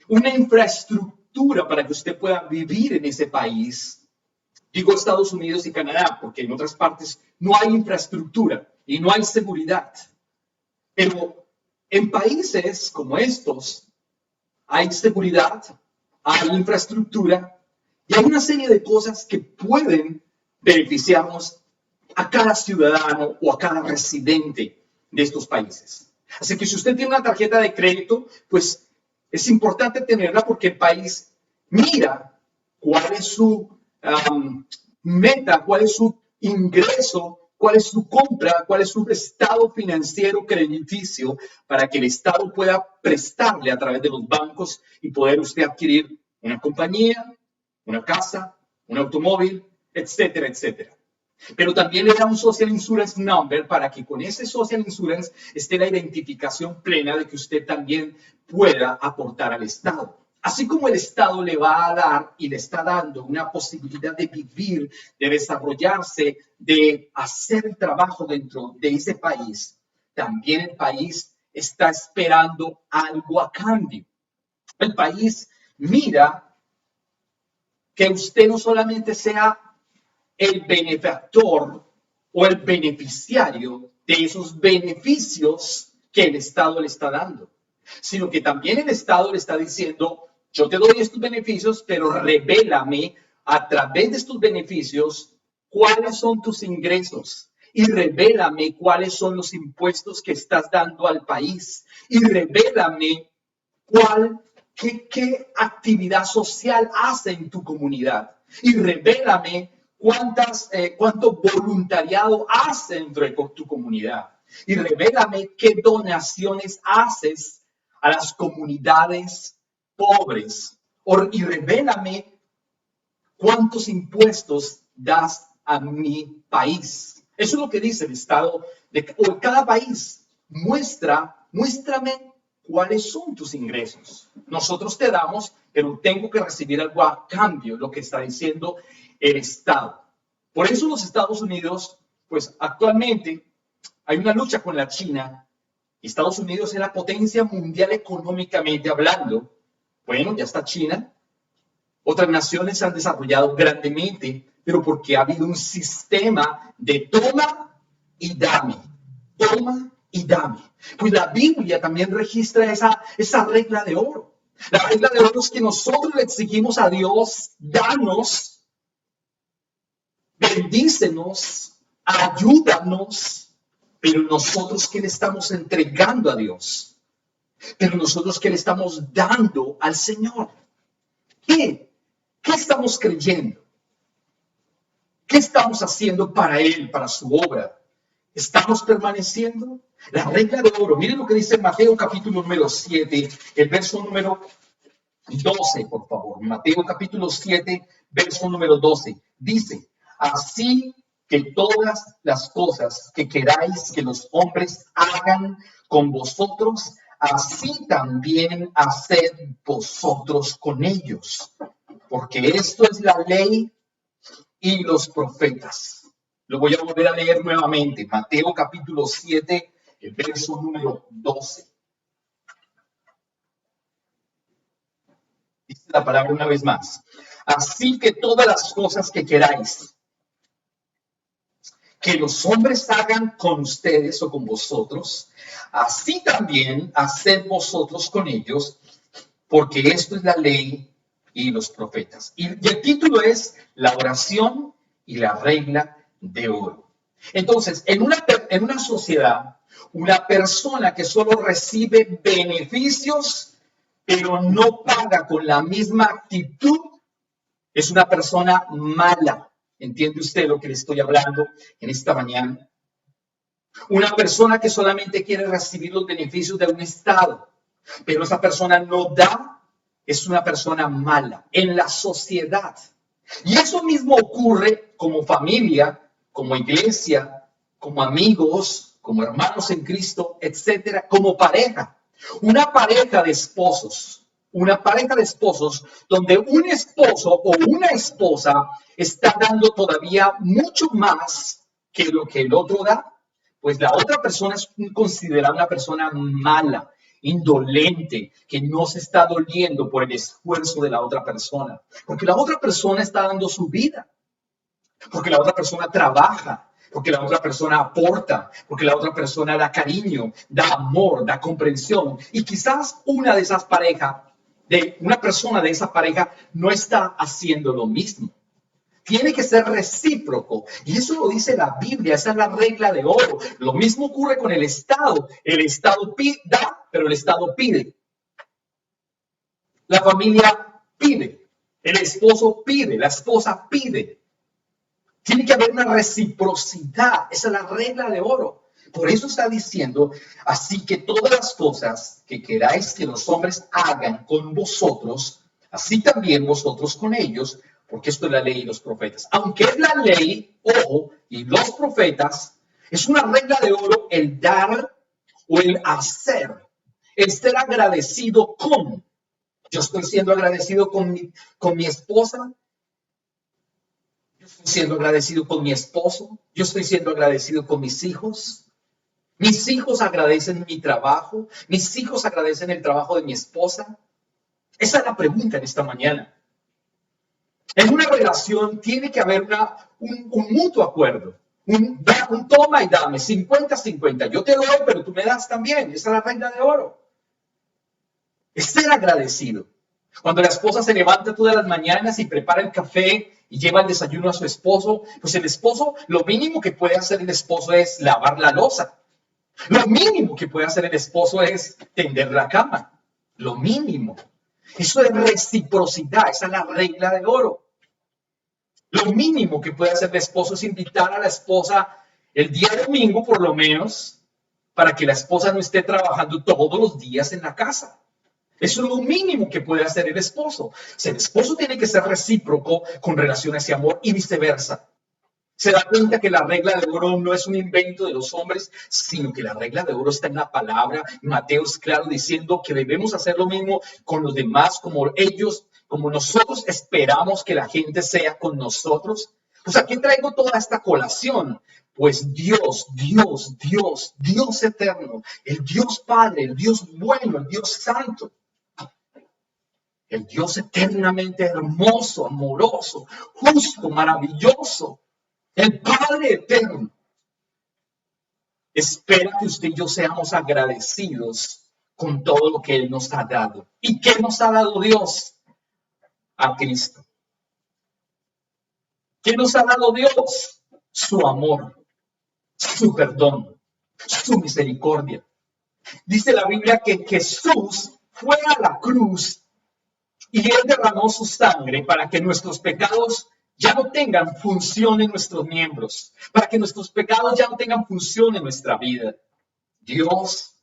una infraestructura para que usted pueda vivir en ese país. Digo Estados Unidos y Canadá, porque en otras partes no hay infraestructura y no hay seguridad. Pero en países como estos hay seguridad, hay infraestructura y hay una serie de cosas que pueden beneficiarnos a cada ciudadano o a cada residente de estos países. Así que si usted tiene una tarjeta de crédito, pues es importante tenerla porque el país mira cuál es su meta, cuál es su ingreso, cuál es su compra, cuál es su estado financiero crediticio para que el Estado pueda prestarle a través de los bancos y poder usted adquirir una compañía, una casa, un automóvil, etcétera, etcétera. Pero también le da un Social Insurance Number para que con ese Social Insurance esté la identificación plena de que usted también pueda aportar al Estado. Así como el Estado le va a dar y le está dando una posibilidad de vivir, de desarrollarse, de hacer el trabajo dentro de ese país, también el país está esperando algo a cambio. El país mira que usted no solamente sea el benefactor o el beneficiario de esos beneficios que el Estado le está dando, sino que también el Estado le está diciendo, yo te doy estos beneficios, pero revélame a través de estos beneficios cuáles son tus ingresos y revélame cuáles son los impuestos que estás dando al país y revélame qué actividad social hace en tu comunidad y revélame cuánto voluntariado hace dentro de tu comunidad y revélame qué donaciones haces a las comunidades pobres y revélame cuántos impuestos das a mi país. Eso es lo que dice el Estado o cada país. Muéstrame cuáles son tus ingresos. Nosotros te damos, pero tengo que recibir algo a cambio, lo que está diciendo el Estado. Por eso los Estados Unidos, pues actualmente hay una lucha con la China. Estados Unidos es la potencia mundial económicamente hablando. Bueno, ya está China. Otras naciones se han desarrollado grandemente, pero porque ha habido un sistema de toma y dame. Toma y dame. Pues la Biblia también registra esa regla de oro. La regla de oro es que nosotros le exigimos a Dios, danos, bendícenos, ayúdanos, pero nosotros ¿qué le estamos entregando a Dios? Pero nosotros ¿qué le estamos dando al Señor? ¿Qué estamos creyendo? ¿Qué estamos haciendo para Él, para su obra? ¿Estamos permaneciendo? La regla de oro. Miren lo que dice Mateo capítulo número 7, el verso número 12, por favor. Mateo capítulo 7, verso número 12. Dice, así que todas las cosas que queráis que los hombres hagan con vosotros, así también haced vosotros con ellos. Porque esto es la ley y los profetas. Lo voy a volver a leer nuevamente. Mateo capítulo 7, el verso número 12. Dice la palabra una vez más. Así que todas las cosas que queráis que los hombres hagan con ustedes o con vosotros, así también haced vosotros con ellos, porque esto es la ley y los profetas. Y el título es La oración y la regla de oro. Entonces, en una sociedad, una persona que solo recibe beneficios, pero no paga con la misma actitud, es una persona mala. ¿Entiende usted lo que le estoy hablando en esta mañana? Una persona que solamente quiere recibir los beneficios de un Estado, pero esa persona no da, es una persona mala en la sociedad. Y eso mismo ocurre como familia, como iglesia, como amigos, como hermanos en Cristo, etcétera, como pareja. Una pareja de esposos, donde un esposo o una esposa está dando todavía mucho más que lo que el otro da, pues la otra persona es considerada una persona mala, indolente, que no se está doliendo por el esfuerzo de la otra persona, porque la otra persona está dando su vida, porque la otra persona trabaja, porque la otra persona aporta, porque la otra persona da cariño, da amor, da comprensión. Y quizás una persona de esa pareja no está haciendo lo mismo. Tiene que ser recíproco. Y eso lo dice la Biblia, esa es la regla de oro. Lo mismo ocurre con el Estado. El Estado da, pero el Estado pide. La familia pide. El esposo pide, la esposa pide. Tiene que haber una reciprocidad. Esa es la regla de oro. Por eso está diciendo, así que todas las cosas que queráis que los hombres hagan con vosotros, así también vosotros con ellos, porque esto es la ley y los profetas. Aunque es la ley, ojo, y los profetas, es una regla de oro el dar o el hacer, el ser agradecido con. Yo estoy siendo agradecido con mi esposa, yo estoy siendo agradecido con mi esposo, yo estoy siendo agradecido con mis hijos. Mis hijos agradecen mi trabajo, mis hijos agradecen el trabajo de mi esposa. Esa es la pregunta en esta mañana. En una relación tiene que haber un mutuo acuerdo, un toma y dame, 50-50. Yo te doy, pero tú me das también. Esa es la regla de oro. Es ser agradecido. Cuando la esposa se levanta todas las mañanas y prepara el café y lleva el desayuno a su esposo, pues el esposo, lo mínimo que puede hacer el esposo es lavar la loza. Lo mínimo que puede hacer el esposo es tender la cama. Lo mínimo. Eso es reciprocidad. Esa es la regla de oro. Lo mínimo que puede hacer el esposo es invitar a la esposa el día domingo, por lo menos, para que la esposa no esté trabajando todos los días en la casa. Eso es lo mínimo que puede hacer el esposo. O sea, el esposo tiene que ser recíproco con relación a ese amor y viceversa. Se da cuenta que la regla de oro no es un invento de los hombres, sino que la regla de oro está en la palabra. Mateo es claro diciendo que debemos hacer lo mismo con los demás, como ellos, como nosotros esperamos que la gente sea con nosotros. Pues aquí traigo toda esta colación. Pues Dios eterno, el Dios Padre, el Dios bueno, el Dios santo, el Dios eternamente hermoso, amoroso, justo, maravilloso, el Padre eterno, espera que usted y yo seamos agradecidos con todo lo que Él nos ha dado. ¿Y qué nos ha dado Dios? A Cristo. ¿Qué nos ha dado Dios? Su amor, su perdón, su misericordia. Dice la Biblia que Jesús fue a la cruz y Él derramó su sangre para que nuestros pecados ya no tengan función en nuestros miembros, para que nuestros pecados ya no tengan función en nuestra vida. Dios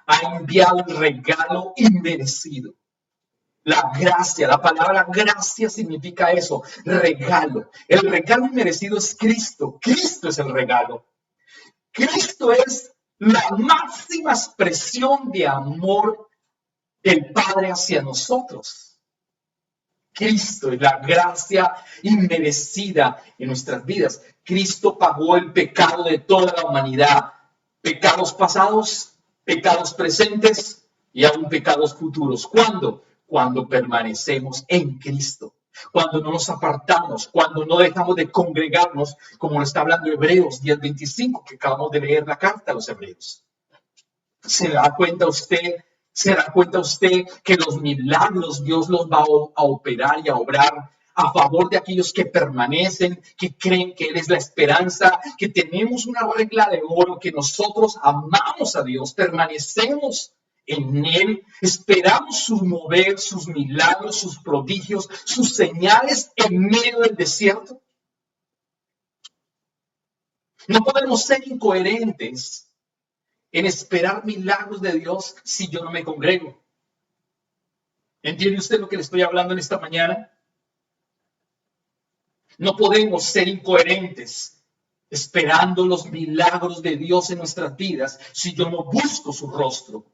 ha enviado un regalo inmerecido. La gracia, la palabra gracia significa eso, regalo. El regalo inmerecido es Cristo. Cristo es el regalo. Cristo es la máxima expresión de amor del Padre hacia nosotros. Cristo es la gracia inmerecida en nuestras vidas. Cristo pagó el pecado de toda la humanidad. Pecados pasados, pecados presentes y aún pecados futuros. ¿Cuándo? Cuando permanecemos en Cristo. cuando no nos apartamos, cuando no dejamos de congregarnos, como lo está hablando Hebreos 10:25, que acabamos de leer la carta a los Hebreos. ¿Se da cuenta usted? ¿Se da cuenta usted que los milagros Dios los va a operar y a obrar a favor de aquellos que permanecen, que creen que Él es la esperanza, que tenemos una regla de oro, que nosotros amamos a Dios, permanecemos en Él, esperamos su mover, sus milagros, sus prodigios, sus señales en medio del desierto? No podemos ser incoherentes en esperar milagros de Dios si yo no me congrego. ¿Entiende usted lo que le estoy hablando en esta mañana? No podemos ser incoherentes esperando los milagros de Dios en nuestras vidas si yo no busco su rostro,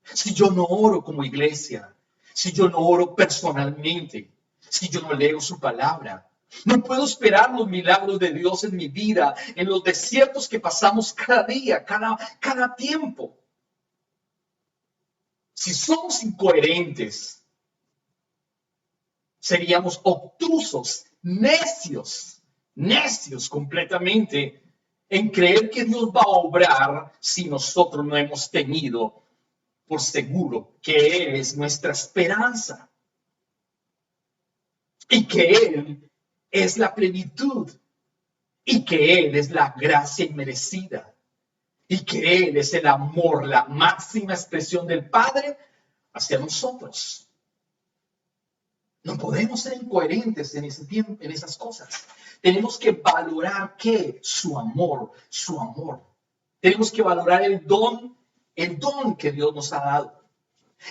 si yo no oro como iglesia, si yo no oro personalmente, si yo no leo su palabra. No puedo esperar los milagros de Dios en mi vida, en los desiertos que pasamos cada día, cada tiempo. Si somos incoherentes, seríamos obtusos, necios completamente en creer que Dios va a obrar si nosotros no hemos tenido por seguro que Él es nuestra esperanza y que Él es la plenitud y que Él es la gracia inmerecida y que Él es el amor, la máxima expresión del Padre hacia nosotros. No podemos ser incoherentes en ese tiempo, en esas cosas. Tenemos que valorar ¿qué? Su amor. Tenemos que valorar el don que Dios nos ha dado.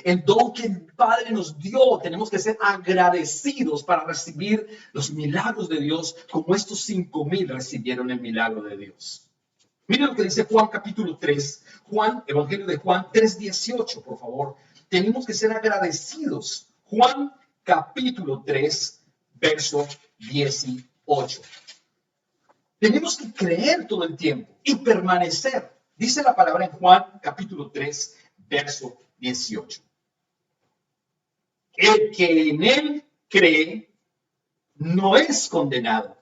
El don que el Padre nos dio. Tenemos que ser agradecidos para recibir los milagros de Dios, como estos 5,000 recibieron el milagro de Dios. Miren lo que dice Juan capítulo 3, Evangelio de Juan 3:18, por favor. Tenemos que ser agradecidos. Juan capítulo 3, verso 18. Tenemos que creer todo el tiempo y permanecer. Dice la palabra en Juan capítulo 3, verso 18. El que en Él cree no es condenado,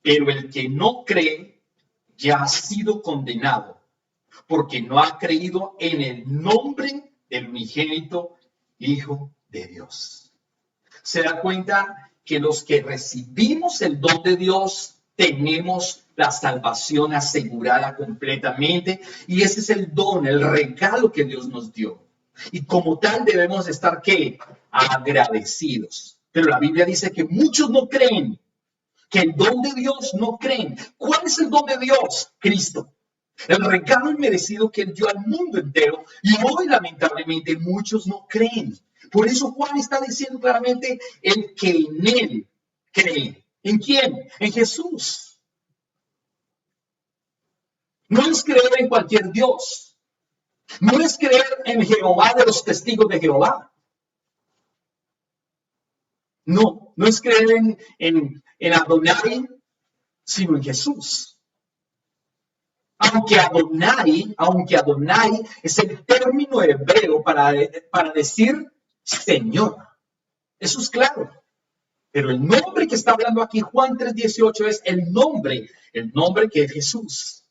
pero el que no cree ya ha sido condenado, porque no ha creído en el nombre del unigénito Hijo de Dios. Se da cuenta que los que recibimos el don de Dios tenemos la salvación asegurada completamente, y ese es el don, el regalo que Dios nos dio. Y como tal debemos estar ¿qué? Agradecidos. Pero la Biblia dice que muchos no creen, que el don de Dios no creen. ¿Cuál es el don de Dios? Cristo. El regalo inmerecido que Él dio al mundo entero, y hoy lamentablemente muchos no creen. Por eso Juan está diciendo claramente el que en Él cree. ¿En quién? En Jesús. No es creer en cualquier Dios. No es creer en Jehová de los testigos de Jehová. No es creer en Adonai, sino en Jesús. Aunque Adonai es el término hebreo para decir Señor. Eso es claro. Pero el nombre que está hablando aquí Juan 3:18 es el nombre que es Jesús.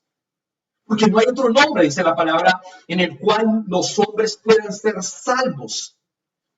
Porque no hay otro nombre, dice la palabra, en el cual los hombres puedan ser salvos.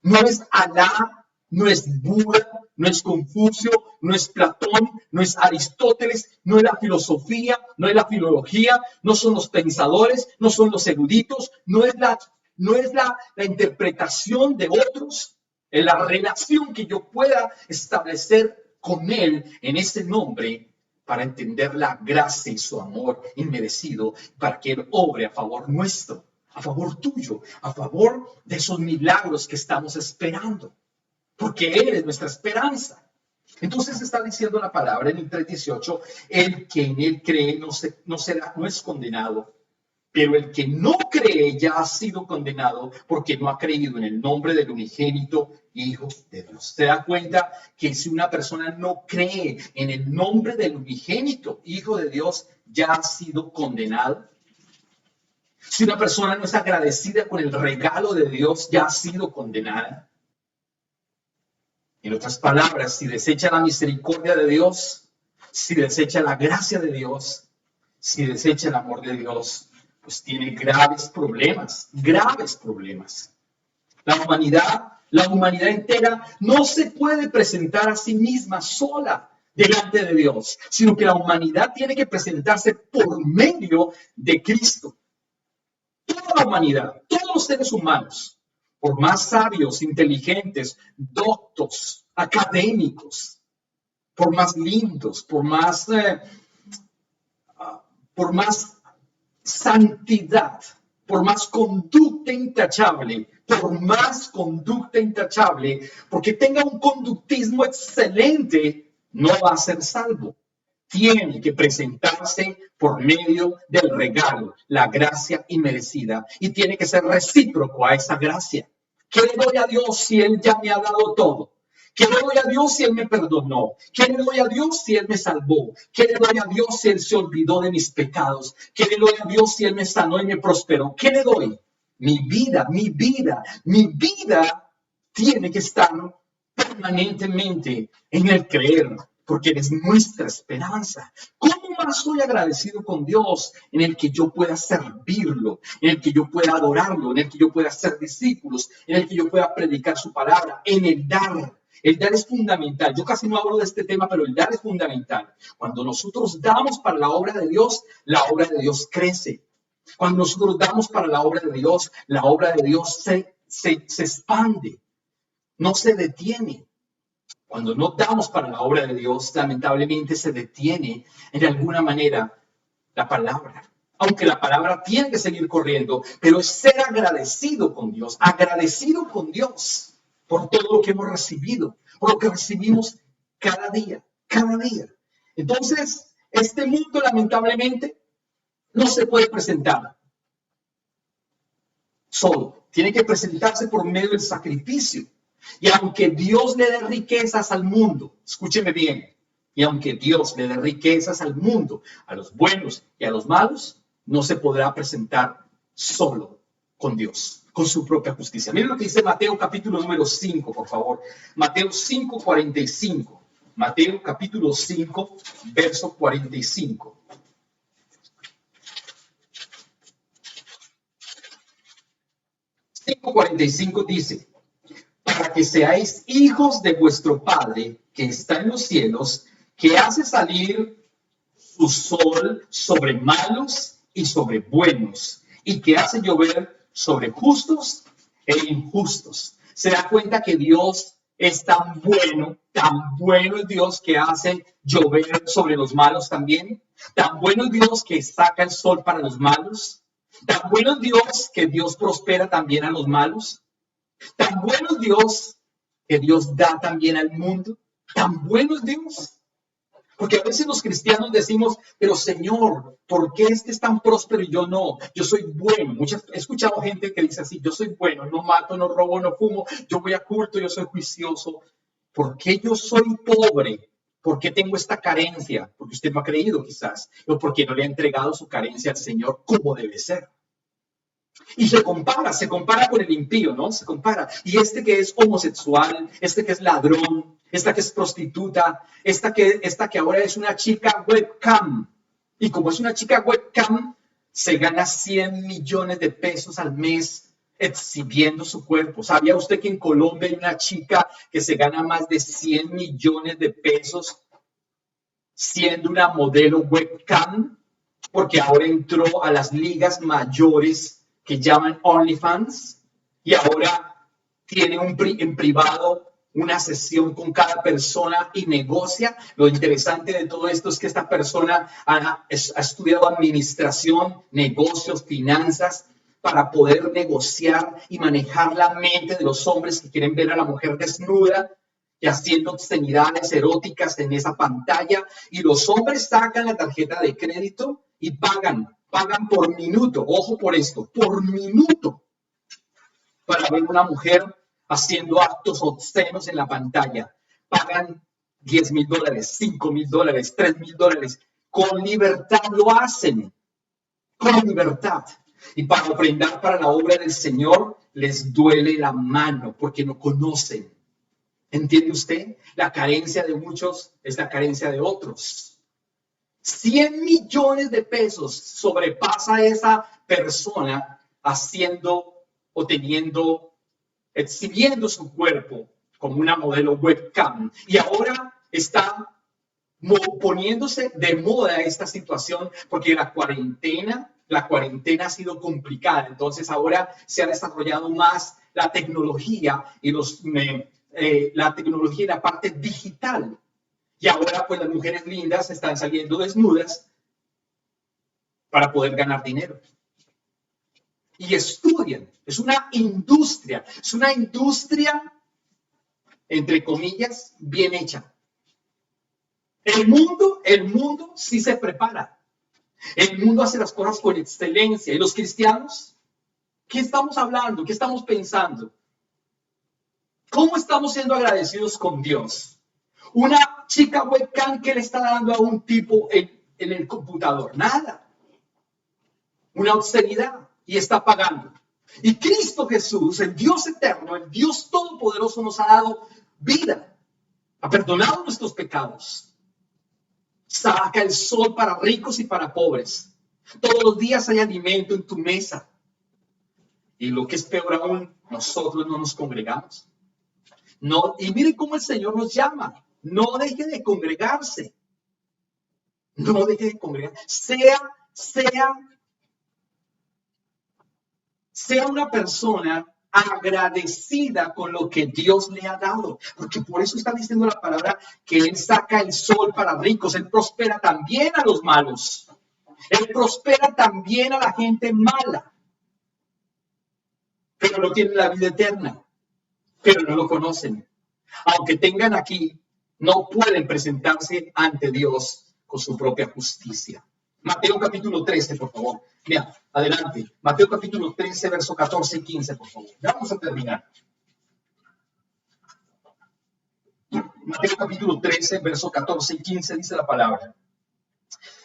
No es Alá, no es Buda, no es Confucio, no es Platón, no es Aristóteles, no es la filosofía, no es la filología, no son los pensadores, no son los eruditos, no es la interpretación de otros, es la relación que yo pueda establecer con Él en ese nombre para entender la gracia y su amor inmerecido, para que Él obre a favor nuestro, a favor tuyo, a favor de esos milagros que estamos esperando, porque Él es nuestra esperanza. Entonces está diciendo la palabra en el 3:18, el que en Él cree no es condenado, pero el que no cree ya ha sido condenado porque no ha creído en el nombre del unigénito Hijo de Dios. ¿Se da cuenta que si una persona no cree en el nombre del unigénito Hijo de Dios, ya ha sido condenado? Si una persona no es agradecida con el regalo de Dios, ya ha sido condenada. En otras palabras, si desecha la misericordia de Dios, si desecha la gracia de Dios, si desecha el amor de Dios, pues tiene graves problemas, graves problemas. La humanidad entera no se puede presentar a sí misma sola delante de Dios, sino que la humanidad tiene que presentarse por medio de Cristo. Toda la humanidad, todos los seres humanos, por más sabios, inteligentes, doctos, académicos, por más lindos, por más santidad, por más conducta intachable, porque tenga un conductismo excelente, no va a ser salvo. Tiene que presentarse por medio del regalo, la gracia inmerecida, y tiene que ser recíproco a esa gracia. ¿Qué le doy a Dios si Él ya me ha dado todo? ¿Qué le doy a Dios si Él me perdonó? ¿Qué le doy a Dios si Él me salvó? ¿Qué le doy a Dios si Él se olvidó de mis pecados? ¿Qué le doy a Dios si Él me sanó y me prosperó? ¿Qué le doy? Mi vida tiene que estar permanentemente en el creer, porque Él es nuestra esperanza. ¿Cómo más estoy agradecido con Dios en el que yo pueda servirlo, en el que yo pueda adorarlo, en el que yo pueda ser discípulos, en el que yo pueda predicar su palabra, en el dar? El dar es fundamental. Yo casi no hablo de este tema, pero el dar es fundamental. Cuando nosotros damos para la obra de Dios crece. Cuando nosotros damos para la obra de Dios se expande, no se detiene. Cuando no damos para la obra de Dios, lamentablemente se detiene en alguna manera la palabra. Aunque la palabra tiene que seguir corriendo, pero es ser agradecido con Dios por todo lo que hemos recibido, por lo que recibimos cada día. Entonces, este mundo lamentablemente no se puede presentar solo. Tiene que presentarse por medio del sacrificio. Y aunque Dios le dé riquezas al mundo, escúcheme bien, y aunque Dios le dé riquezas al mundo, a los buenos y a los malos, no se podrá presentar solo con Dios, con su propia justicia. Miren lo que dice Mateo capítulo número 5, por favor. Mateo 5, 45. Mateo capítulo 5, verso 45. Mateo 45 dice: para que seáis hijos de vuestro Padre que está en los cielos, que hace salir su sol sobre malos y sobre buenos, y que hace llover sobre justos e injustos. Se da cuenta que Dios es tan bueno es Dios que hace llover sobre los malos también. Tan bueno es Dios que saca el sol para los malos. Tan bueno es Dios que Dios prospera también a los malos. Tan bueno es Dios que Dios da también al mundo. Tan bueno es Dios. Porque a veces los cristianos decimos, pero Señor, ¿por qué este es tan próspero y yo no? Yo soy bueno. He escuchado gente que dice así: yo soy bueno, no mato, no robo, no fumo, yo voy a culto, yo soy juicioso. ¿Por qué yo soy pobre? ¿Por qué tengo esta carencia? Porque usted no ha creído quizás, o porque no le ha entregado su carencia al Señor como debe ser. Y se compara con el impío, ¿no? Se compara. Y este que es homosexual, este que es ladrón, esta que es prostituta, esta que ahora es una chica webcam. Y como es una chica webcam, se gana 100 millones de pesos al mes exhibiendo su cuerpo. ¿Sabía usted que en Colombia hay una chica que se gana más de 100 millones de pesos siendo una modelo webcam? Porque ahora entró a las ligas mayores que llaman OnlyFans, y ahora tiene en privado una sesión con cada persona y negocia. Lo interesante de todo esto es que esta persona ha estudiado administración, negocios, finanzas, para poder negociar y manejar la mente de los hombres que quieren ver a la mujer desnuda y haciendo obscenidades eróticas en esa pantalla. Y los hombres sacan la tarjeta de crédito y pagan por minuto, ojo por esto, por minuto, para ver una mujer haciendo actos obscenos en la pantalla. Pagan $10,000, $5,000, $3,000. Con libertad lo hacen, con libertad. Y para ofrendar para la obra del Señor les duele la mano porque no conocen. ¿Entiende usted? La carencia de muchos es la carencia de otros. 100 millones de pesos sobrepasa esa persona haciendo o teniendo, exhibiendo su cuerpo como una modelo webcam. Y ahora está poniéndose de moda esta situación porque la cuarentena ha sido complicada. Entonces ahora se ha desarrollado más la tecnología y la tecnología y la parte digital. Y ahora pues las mujeres lindas están saliendo desnudas para poder ganar dinero. Y estudian. Es una industria. Es una industria, entre comillas, bien hecha. El mundo sí se prepara. El mundo hace las cosas con excelencia. ¿Y los cristianos? ¿Qué estamos hablando? ¿Qué estamos pensando? ¿Cómo estamos siendo agradecidos con Dios? Una chica webcam que le está dando a un tipo en el computador. Nada. Una austeridad. Y está pagando. Y Cristo Jesús, el Dios eterno, el Dios todopoderoso, nos ha dado vida. Ha perdonado nuestros pecados. Saca el sol para ricos y para pobres. Todos los días hay alimento en tu mesa. Y lo que es peor aún, nosotros no nos congregamos. No, y mire cómo el Señor nos llama. No deje de congregarse. No deje de congregar. Sea una persona agradecida con lo que Dios le ha dado. Porque por eso está diciendo la palabra que Él saca el sol para ricos. Él prospera también a los malos. Él prospera también a la gente mala. Pero no tienen la vida eterna. Pero no lo conocen. Aunque tengan aquí, no pueden presentarse ante Dios con su propia justicia. Mateo capítulo 13, por favor. Mira, adelante. Mateo capítulo 13, verso 14 y 15, por favor. Ya vamos a terminar. Mateo capítulo 13, verso 14 y 15 dice la palabra.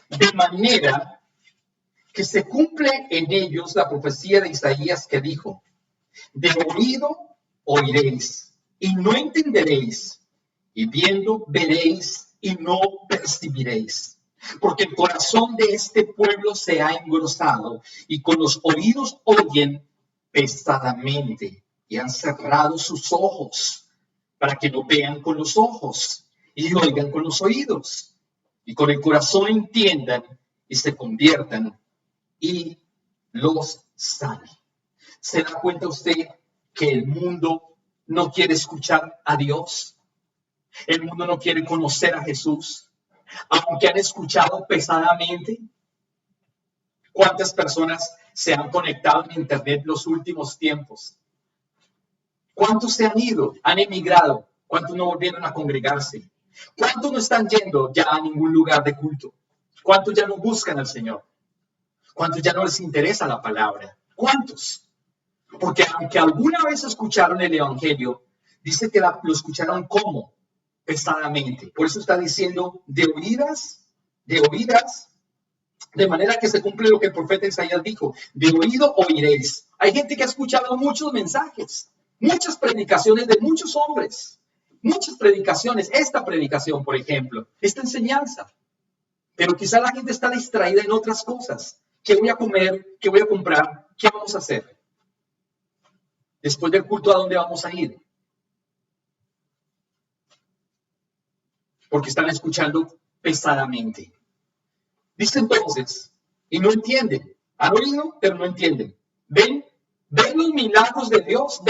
De manera que se cumple en ellos la profecía de Isaías que dijo, de oído oiréis y no entenderéis, y viendo veréis y no percibiréis. Porque el corazón de este pueblo se ha engrosado y con los oídos oyen pesadamente y han cerrado sus ojos para que no vean con los ojos y oigan con los oídos y con el corazón entiendan y se conviertan y los sane. ¿Se da cuenta usted que el mundo no quiere escuchar a Dios? El mundo no quiere conocer a Jesús. Aunque han escuchado pesadamente. ¿Cuántas personas se han conectado en Internet los últimos tiempos? ¿Cuántos se han ido? Han emigrado. ¿Cuántos no volvieron a congregarse? ¿Cuántos no están yendo ya a ningún lugar de culto? ¿Cuántos ya no buscan al Señor? ¿Cuántos ya no les interesa la palabra? ¿Cuántos? Porque aunque alguna vez escucharon el Evangelio, dice que lo escucharon ¿cómo? Pesadamente. Por eso está diciendo de oídas, de manera que se cumple lo que el profeta Isaías dijo, de oído oiréis. Hay gente que ha escuchado muchos mensajes, muchas predicaciones de muchos hombres, muchas predicaciones, esta predicación, por ejemplo, esta enseñanza, pero quizá la gente está distraída en otras cosas. ¿Qué voy a comer? ¿Qué voy a comprar? ¿Qué vamos a hacer? Después del culto, ¿a dónde vamos a ir? Porque están escuchando pesadamente. Dice entonces, y no entienden. Han oído, pero no entienden. Ven los milagros de Dios,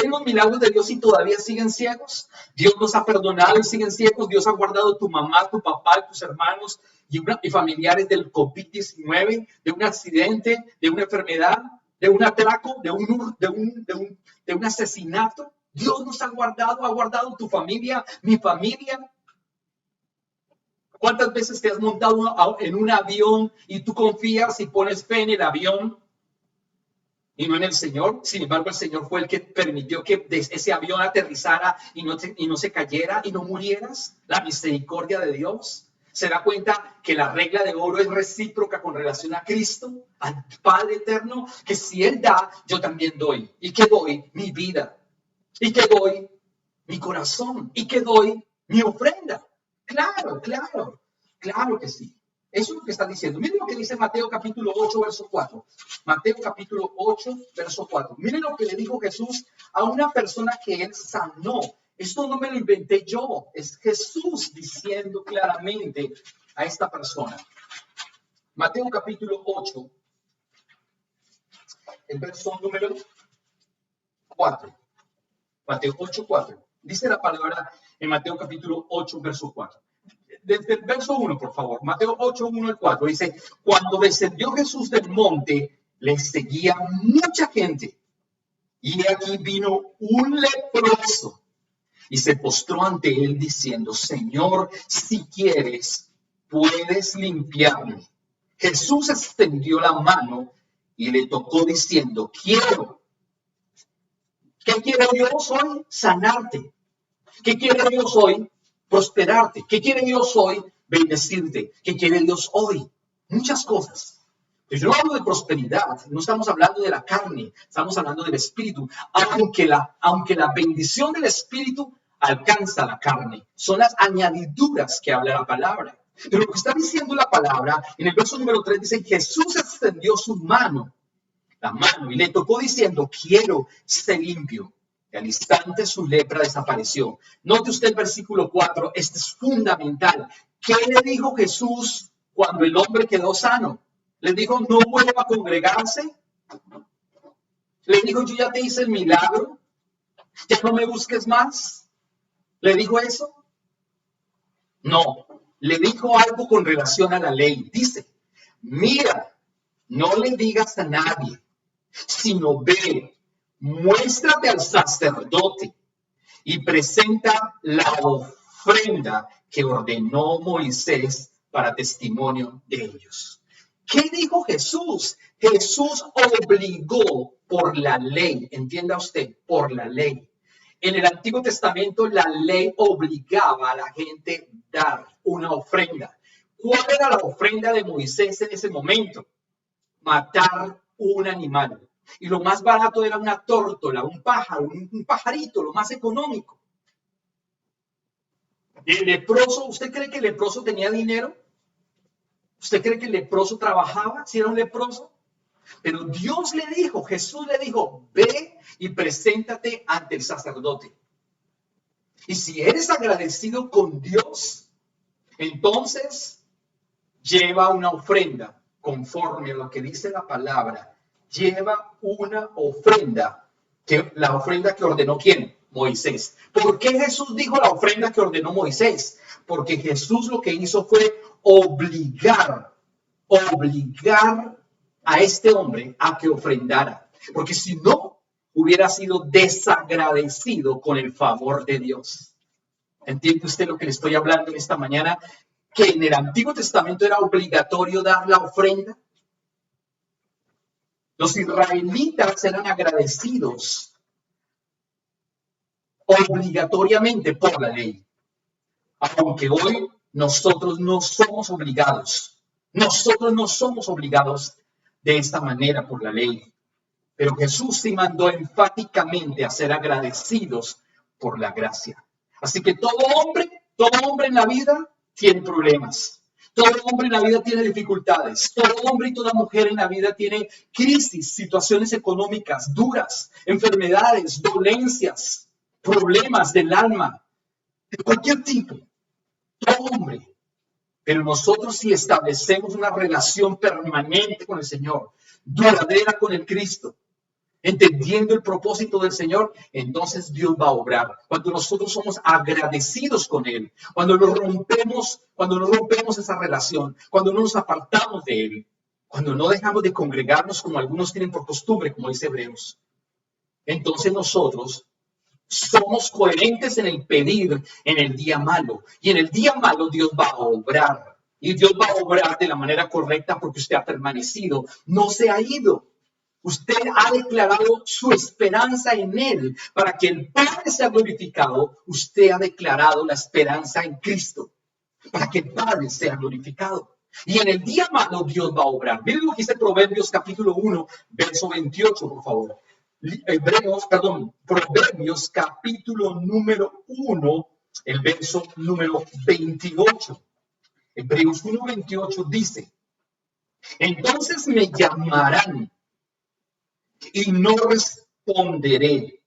y todavía siguen ciegos. Dios los ha perdonado y siguen ciegos. Dios ha guardado tu mamá, tu papá, tus hermanos y familiares del COVID-19, de un accidente, de una enfermedad, de un atraco, de un asesinato. Dios nos ha guardado tu familia, mi familia. ¿Cuántas veces te has montado en un avión y tú confías y pones fe en el avión y no en el Señor? Sin embargo, el Señor fue el que permitió que ese avión aterrizara y no se cayera y no murieras. La misericordia de Dios. Se da cuenta que la regla de oro es recíproca con relación a Cristo, al Padre eterno, que si Él da, yo también doy. ¿Y qué doy? Mi vida. ¿Y qué doy? mi corazón y que doy mi ofrenda. Claro, claro, claro que sí. Eso es lo que está diciendo. Miren lo que dice Mateo capítulo 8, verso 4. Mateo capítulo 8, verso 4. Miren lo que le dijo Jesús a una persona que él sanó. Esto no me lo inventé yo. Es Jesús diciendo claramente a esta persona. Mateo capítulo 8, el verso número 4. Mateo 8, 4. Dice la palabra en Mateo capítulo 8, verso 4. Desde el verso 1, por favor. Mateo 8, 1 al 4. Dice, cuando descendió Jesús del monte, le seguía mucha gente. Y aquí vino un leproso y se postró ante él diciendo, Señor, si quieres, puedes limpiarme. Jesús extendió la mano y le tocó diciendo, quiero. ¿Qué quiere Dios hoy? Sanarte. ¿Qué quiere Dios hoy? Prosperarte. ¿Qué quiere Dios hoy? Bendecirte. ¿Qué quiere Dios hoy? Muchas cosas. Pero yo no hablo de prosperidad, no estamos hablando de la carne, estamos hablando del espíritu. Aunque la bendición del espíritu alcanza la carne, son las añadiduras que habla la palabra. Pero lo que está diciendo la palabra, en el verso número 3 dice, Jesús extendió su mano, la mano, y le tocó diciendo, quiero ser limpio. Y al instante su lepra desapareció. Note usted el versículo 4, este es fundamental. ¿Qué le dijo Jesús cuando el hombre quedó sano? Le dijo, no vuelva a congregarse. Le dijo, yo ya te hice el milagro. Ya no me busques más. ¿Le dijo eso? No. Le dijo algo con relación a la ley. Dice, mira, no le digas a nadie, sino ve, muéstrate al sacerdote y presenta la ofrenda que ordenó Moisés para testimonio de ellos. ¿Qué dijo Jesús? Jesús obligó por la ley, entienda usted, por la ley. En el Antiguo Testamento la ley obligaba a la gente a dar una ofrenda. ¿Cuál era la ofrenda de Moisés en ese momento? Matar un animal. Y lo más barato era una tórtola, un pájaro, un pajarito, lo más económico. El leproso, ¿usted cree que el leproso tenía dinero? ¿Usted cree que el leproso trabajaba si era un leproso? Pero Dios le dijo, Jesús le dijo, ve y preséntate ante el sacerdote. Y si eres agradecido con Dios, entonces lleva una ofrenda conforme a lo que dice la palabra. Lleva una ofrenda, la ofrenda que ordenó ¿quién? Moisés. ¿Por qué Jesús dijo la ofrenda que ordenó Moisés? Porque Jesús lo que hizo fue obligar a este hombre a que ofrendara. Porque si no, hubiera sido desagradecido con el favor de Dios. ¿Entiende usted lo que le estoy hablando en esta mañana? Que en el Antiguo Testamento era obligatorio dar la ofrenda. Los israelitas eran agradecidos obligatoriamente por la ley. Aunque hoy nosotros no somos obligados. Nosotros no somos obligados de esta manera por la ley. Pero Jesús sí mandó enfáticamente a ser agradecidos por la gracia. Así que todo hombre en la vida tiene problemas. Todo hombre en la vida tiene dificultades. Todo hombre y toda mujer en la vida tiene crisis, situaciones económicas duras, enfermedades, dolencias, problemas del alma, de cualquier tipo. Todo hombre. Pero nosotros si establecemos una relación permanente con el Señor, duradera con el Cristo, entendiendo el propósito del Señor, entonces Dios va a obrar. Cuando nosotros somos agradecidos con Él, cuando no rompemos esa relación, cuando no nos apartamos de Él, cuando no dejamos de congregarnos como algunos tienen por costumbre, como dice Hebreos, entonces nosotros somos coherentes en el pedir en el día malo. Y en el día malo Dios va a obrar. Y Dios va a obrar de la manera correcta porque usted ha permanecido, no se ha ido. Usted ha declarado su esperanza en Él para que el Padre sea glorificado. Usted ha declarado la esperanza en Cristo para que el Padre sea glorificado. Y en el día malo Dios va a obrar. Miren lo que dice Proverbios capítulo 1, verso 28, por favor. Proverbios capítulo número 1, el verso número 28. Hebreos 1:28 dice, entonces me llamarán y no responderé.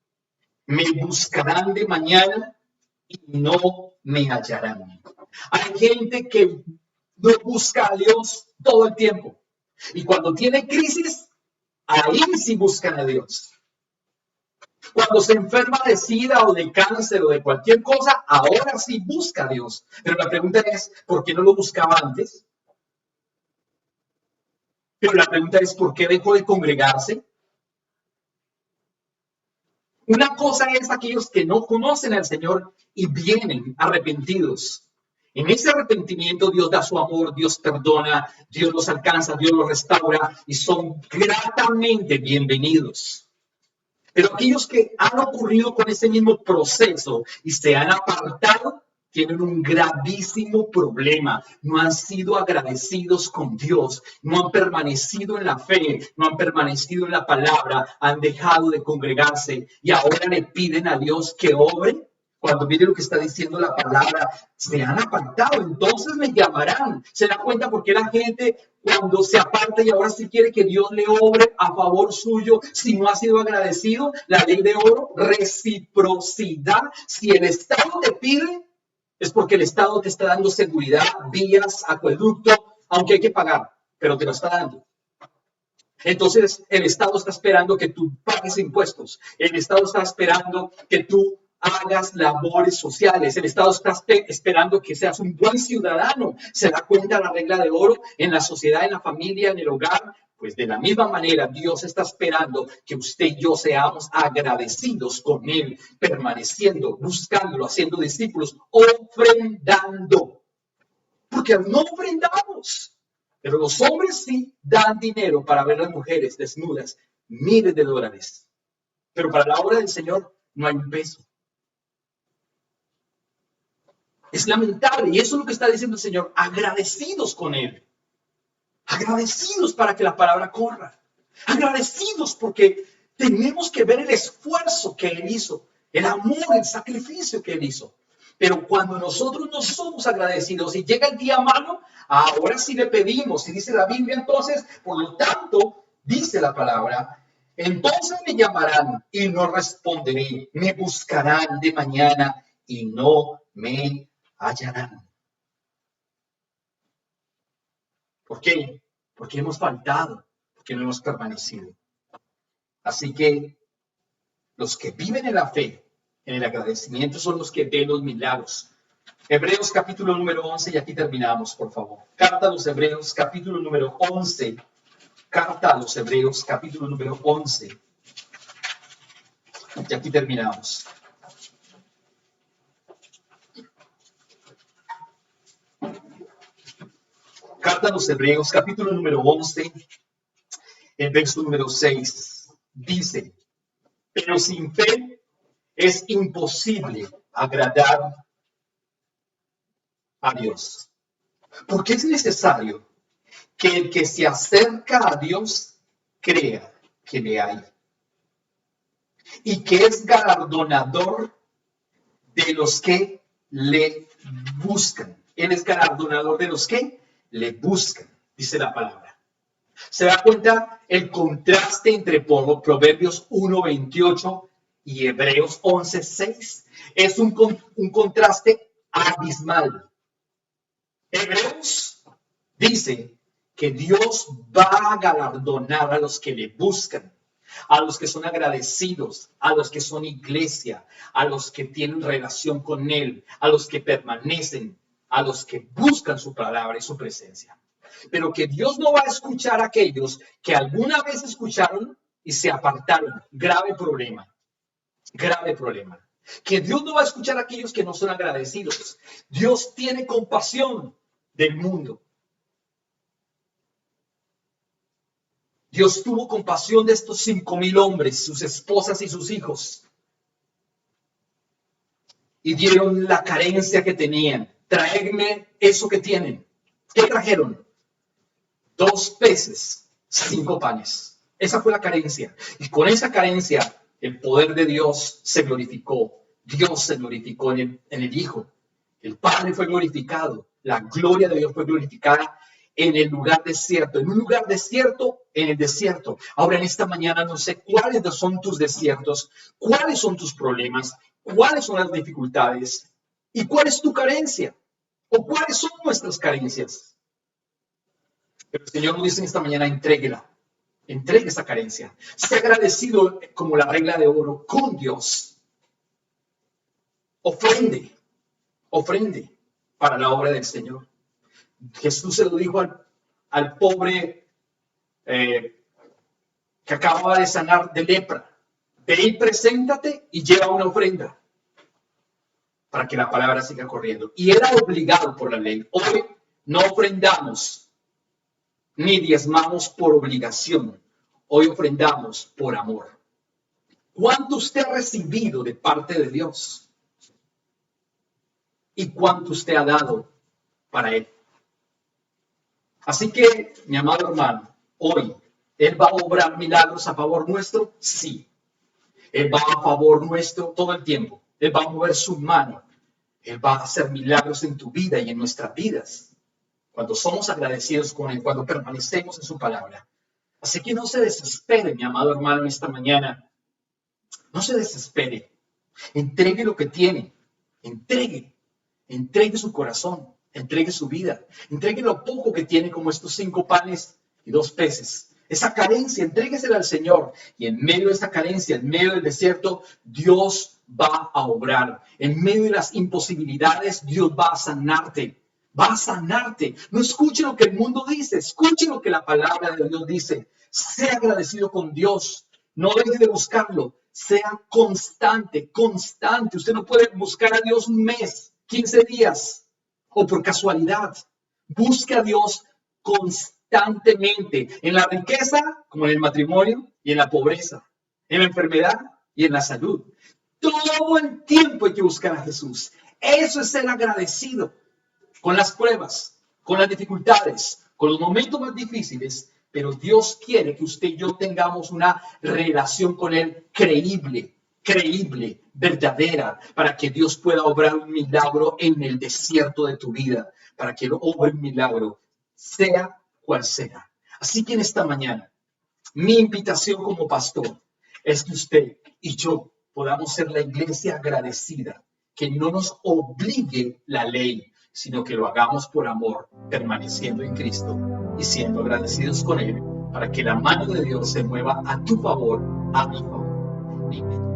Me buscarán de mañana y no me hallarán. Hay gente que no busca a Dios todo el tiempo. Y cuando tiene crisis, ahí sí buscan a Dios. Cuando se enferma de SIDA o de cáncer o de cualquier cosa, ahora sí busca a Dios. Pero la pregunta es, ¿por qué no lo buscaba antes? Pero la pregunta es, ¿por qué dejó de congregarse? Una cosa es aquellos que no conocen al Señor y vienen arrepentidos. En ese arrepentimiento Dios da su amor, Dios perdona, Dios los alcanza, Dios los restaura y son gratamente bienvenidos. Pero aquellos que han ocurrido con ese mismo proceso y se han apartado, tienen un gravísimo problema. No han sido agradecidos con Dios, no han permanecido en la fe, no han permanecido en la palabra, han dejado de congregarse y ahora le piden a Dios que obre. Cuando miren lo que está diciendo la palabra, se han apartado, entonces me llamarán. Se da cuenta porque la gente cuando se aparta y ahora sí quiere que Dios le obre a favor suyo, si no ha sido agradecido, la ley de oro, reciprocidad. Si el Estado te pide, es porque el Estado te está dando seguridad, vías, acueducto, aunque hay que pagar, pero te lo está dando. Entonces, el Estado está esperando que tú pagues impuestos. El Estado está esperando que tú hagas labores sociales. El Estado está esperando que seas un buen ciudadano. Se da cuenta la regla de oro en la sociedad, en la familia, en el hogar. Pues de la misma manera, Dios está esperando que usted y yo seamos agradecidos con Él, permaneciendo, buscándolo, haciendo discípulos, ofrendando. Porque no ofrendamos. Pero los hombres sí dan dinero para ver a las mujeres desnudas, miles de dólares. Pero para la obra del Señor no hay un peso. Es lamentable y eso es lo que está diciendo el Señor. Agradecidos con Él. Agradecidos para que la palabra corra. Agradecidos porque tenemos que ver el esfuerzo que Él hizo. El amor, el sacrificio que Él hizo. Pero cuando nosotros no somos agradecidos y llega el día malo, ahora sí le pedimos. Y dice la Biblia entonces, por lo tanto, dice la palabra, entonces me llamarán y no responderé. Me buscarán de mañana y no me hallarán. ¿Por qué? Porque hemos faltado, porque no hemos permanecido. Así que los que viven en la fe, en el agradecimiento, son los que ven los milagros. Hebreos capítulo número 11, y aquí terminamos, por favor. Carta a los Hebreos capítulo número 11. Carta a los Hebreos capítulo número 11. Y aquí terminamos. Carta a los Hebreos, capítulo número 11, el verso número 6, dice, pero sin fe es imposible agradar a Dios. Porque es necesario que el que se acerca a Dios crea que le hay y que es galardonador de los que le buscan. Él es galardonador de los que le buscan, dice la palabra. ¿Se da cuenta el contraste entre Proverbios 1:28 y Hebreos 11:6? Es un contraste abismal. Hebreos dice que Dios va a galardonar a los que le buscan, a los que son agradecidos, a los que son iglesia, a los que tienen relación con Él, a los que permanecen, a los que buscan su palabra y su presencia. Pero que Dios no va a escuchar a aquellos que alguna vez escucharon y se apartaron. Grave problema. Grave problema. Que Dios no va a escuchar a aquellos que no son agradecidos. Dios tiene compasión del mundo. Dios tuvo compasión de estos 5,000 hombres, sus esposas y sus hijos. Y dieron la carencia que tenían. Traedme eso que tienen. ¿Qué trajeron? 2 peces, 5 panes. Esa fue la carencia. Y con esa carencia, el poder de Dios se glorificó. Dios se glorificó en el Hijo. El Padre fue glorificado. La gloria de Dios fue glorificada en el lugar desierto. En un lugar desierto, en el desierto. Ahora, en esta mañana, no sé cuáles son tus desiertos, cuáles son tus problemas, cuáles son las dificultades y cuál es tu carencia o cuáles son nuestras carencias. Pero el Señor nos dice en esta mañana, entréguela. Entregue esa carencia. Sea agradecido como la regla de oro con Dios. Ofrende para la obra del Señor. Jesús se lo dijo al pobre que acababa de sanar de lepra. Ve y preséntate y lleva una ofrenda para que la palabra siga corriendo. Y era obligado por la ley. Hoy no ofrendamos ni diezmamos por obligación. Hoy ofrendamos por amor. ¿Cuánto usted ha recibido de parte de Dios? ¿Y cuánto usted ha dado para Él? Así que, mi amado hermano, hoy, ¿Él va a obrar milagros a favor nuestro? Sí. Él va a favor nuestro todo el tiempo. Él va a mover su mano. Él va a hacer milagros en tu vida y en nuestras vidas. Cuando somos agradecidos con Él, cuando permanecemos en su palabra. Así que no se desespere, mi amado hermano, en esta mañana. No se desespere. Entregue lo que tiene. Entregue su corazón. Entregue su vida. Entregue lo poco que tiene, como estos 5 panes y 2 peces. Esa carencia, entréguesela al Señor. Y en medio de esa carencia, en medio del desierto, Dios va a obrar. En medio de las imposibilidades, Dios va a sanarte. Va a sanarte. No escuche lo que el mundo dice. Escuche lo que la palabra de Dios dice. Sea agradecido con Dios. No deje de buscarlo. Sea constante. Usted no puede buscar a Dios un mes, 15 días o por casualidad. Busque a Dios constantemente. En la riqueza, como en el matrimonio, y en la pobreza. En la enfermedad y en la salud. Todo el tiempo hay que buscar a Jesús. Eso es ser agradecido. Con las pruebas, con las dificultades, con los momentos más difíciles, pero Dios quiere que usted y yo tengamos una relación con Él creíble, verdadera, para que Dios pueda obrar un milagro en el desierto de tu vida, para que Él obre un milagro, sea cual sea. Así que en esta mañana, mi invitación como pastor es que usted y yo podamos ser la iglesia agradecida, que no nos obligue la ley, sino que lo hagamos por amor, permaneciendo en Cristo y siendo agradecidos con Él, para que la mano de Dios se mueva a tu favor, a mi favor. Amén.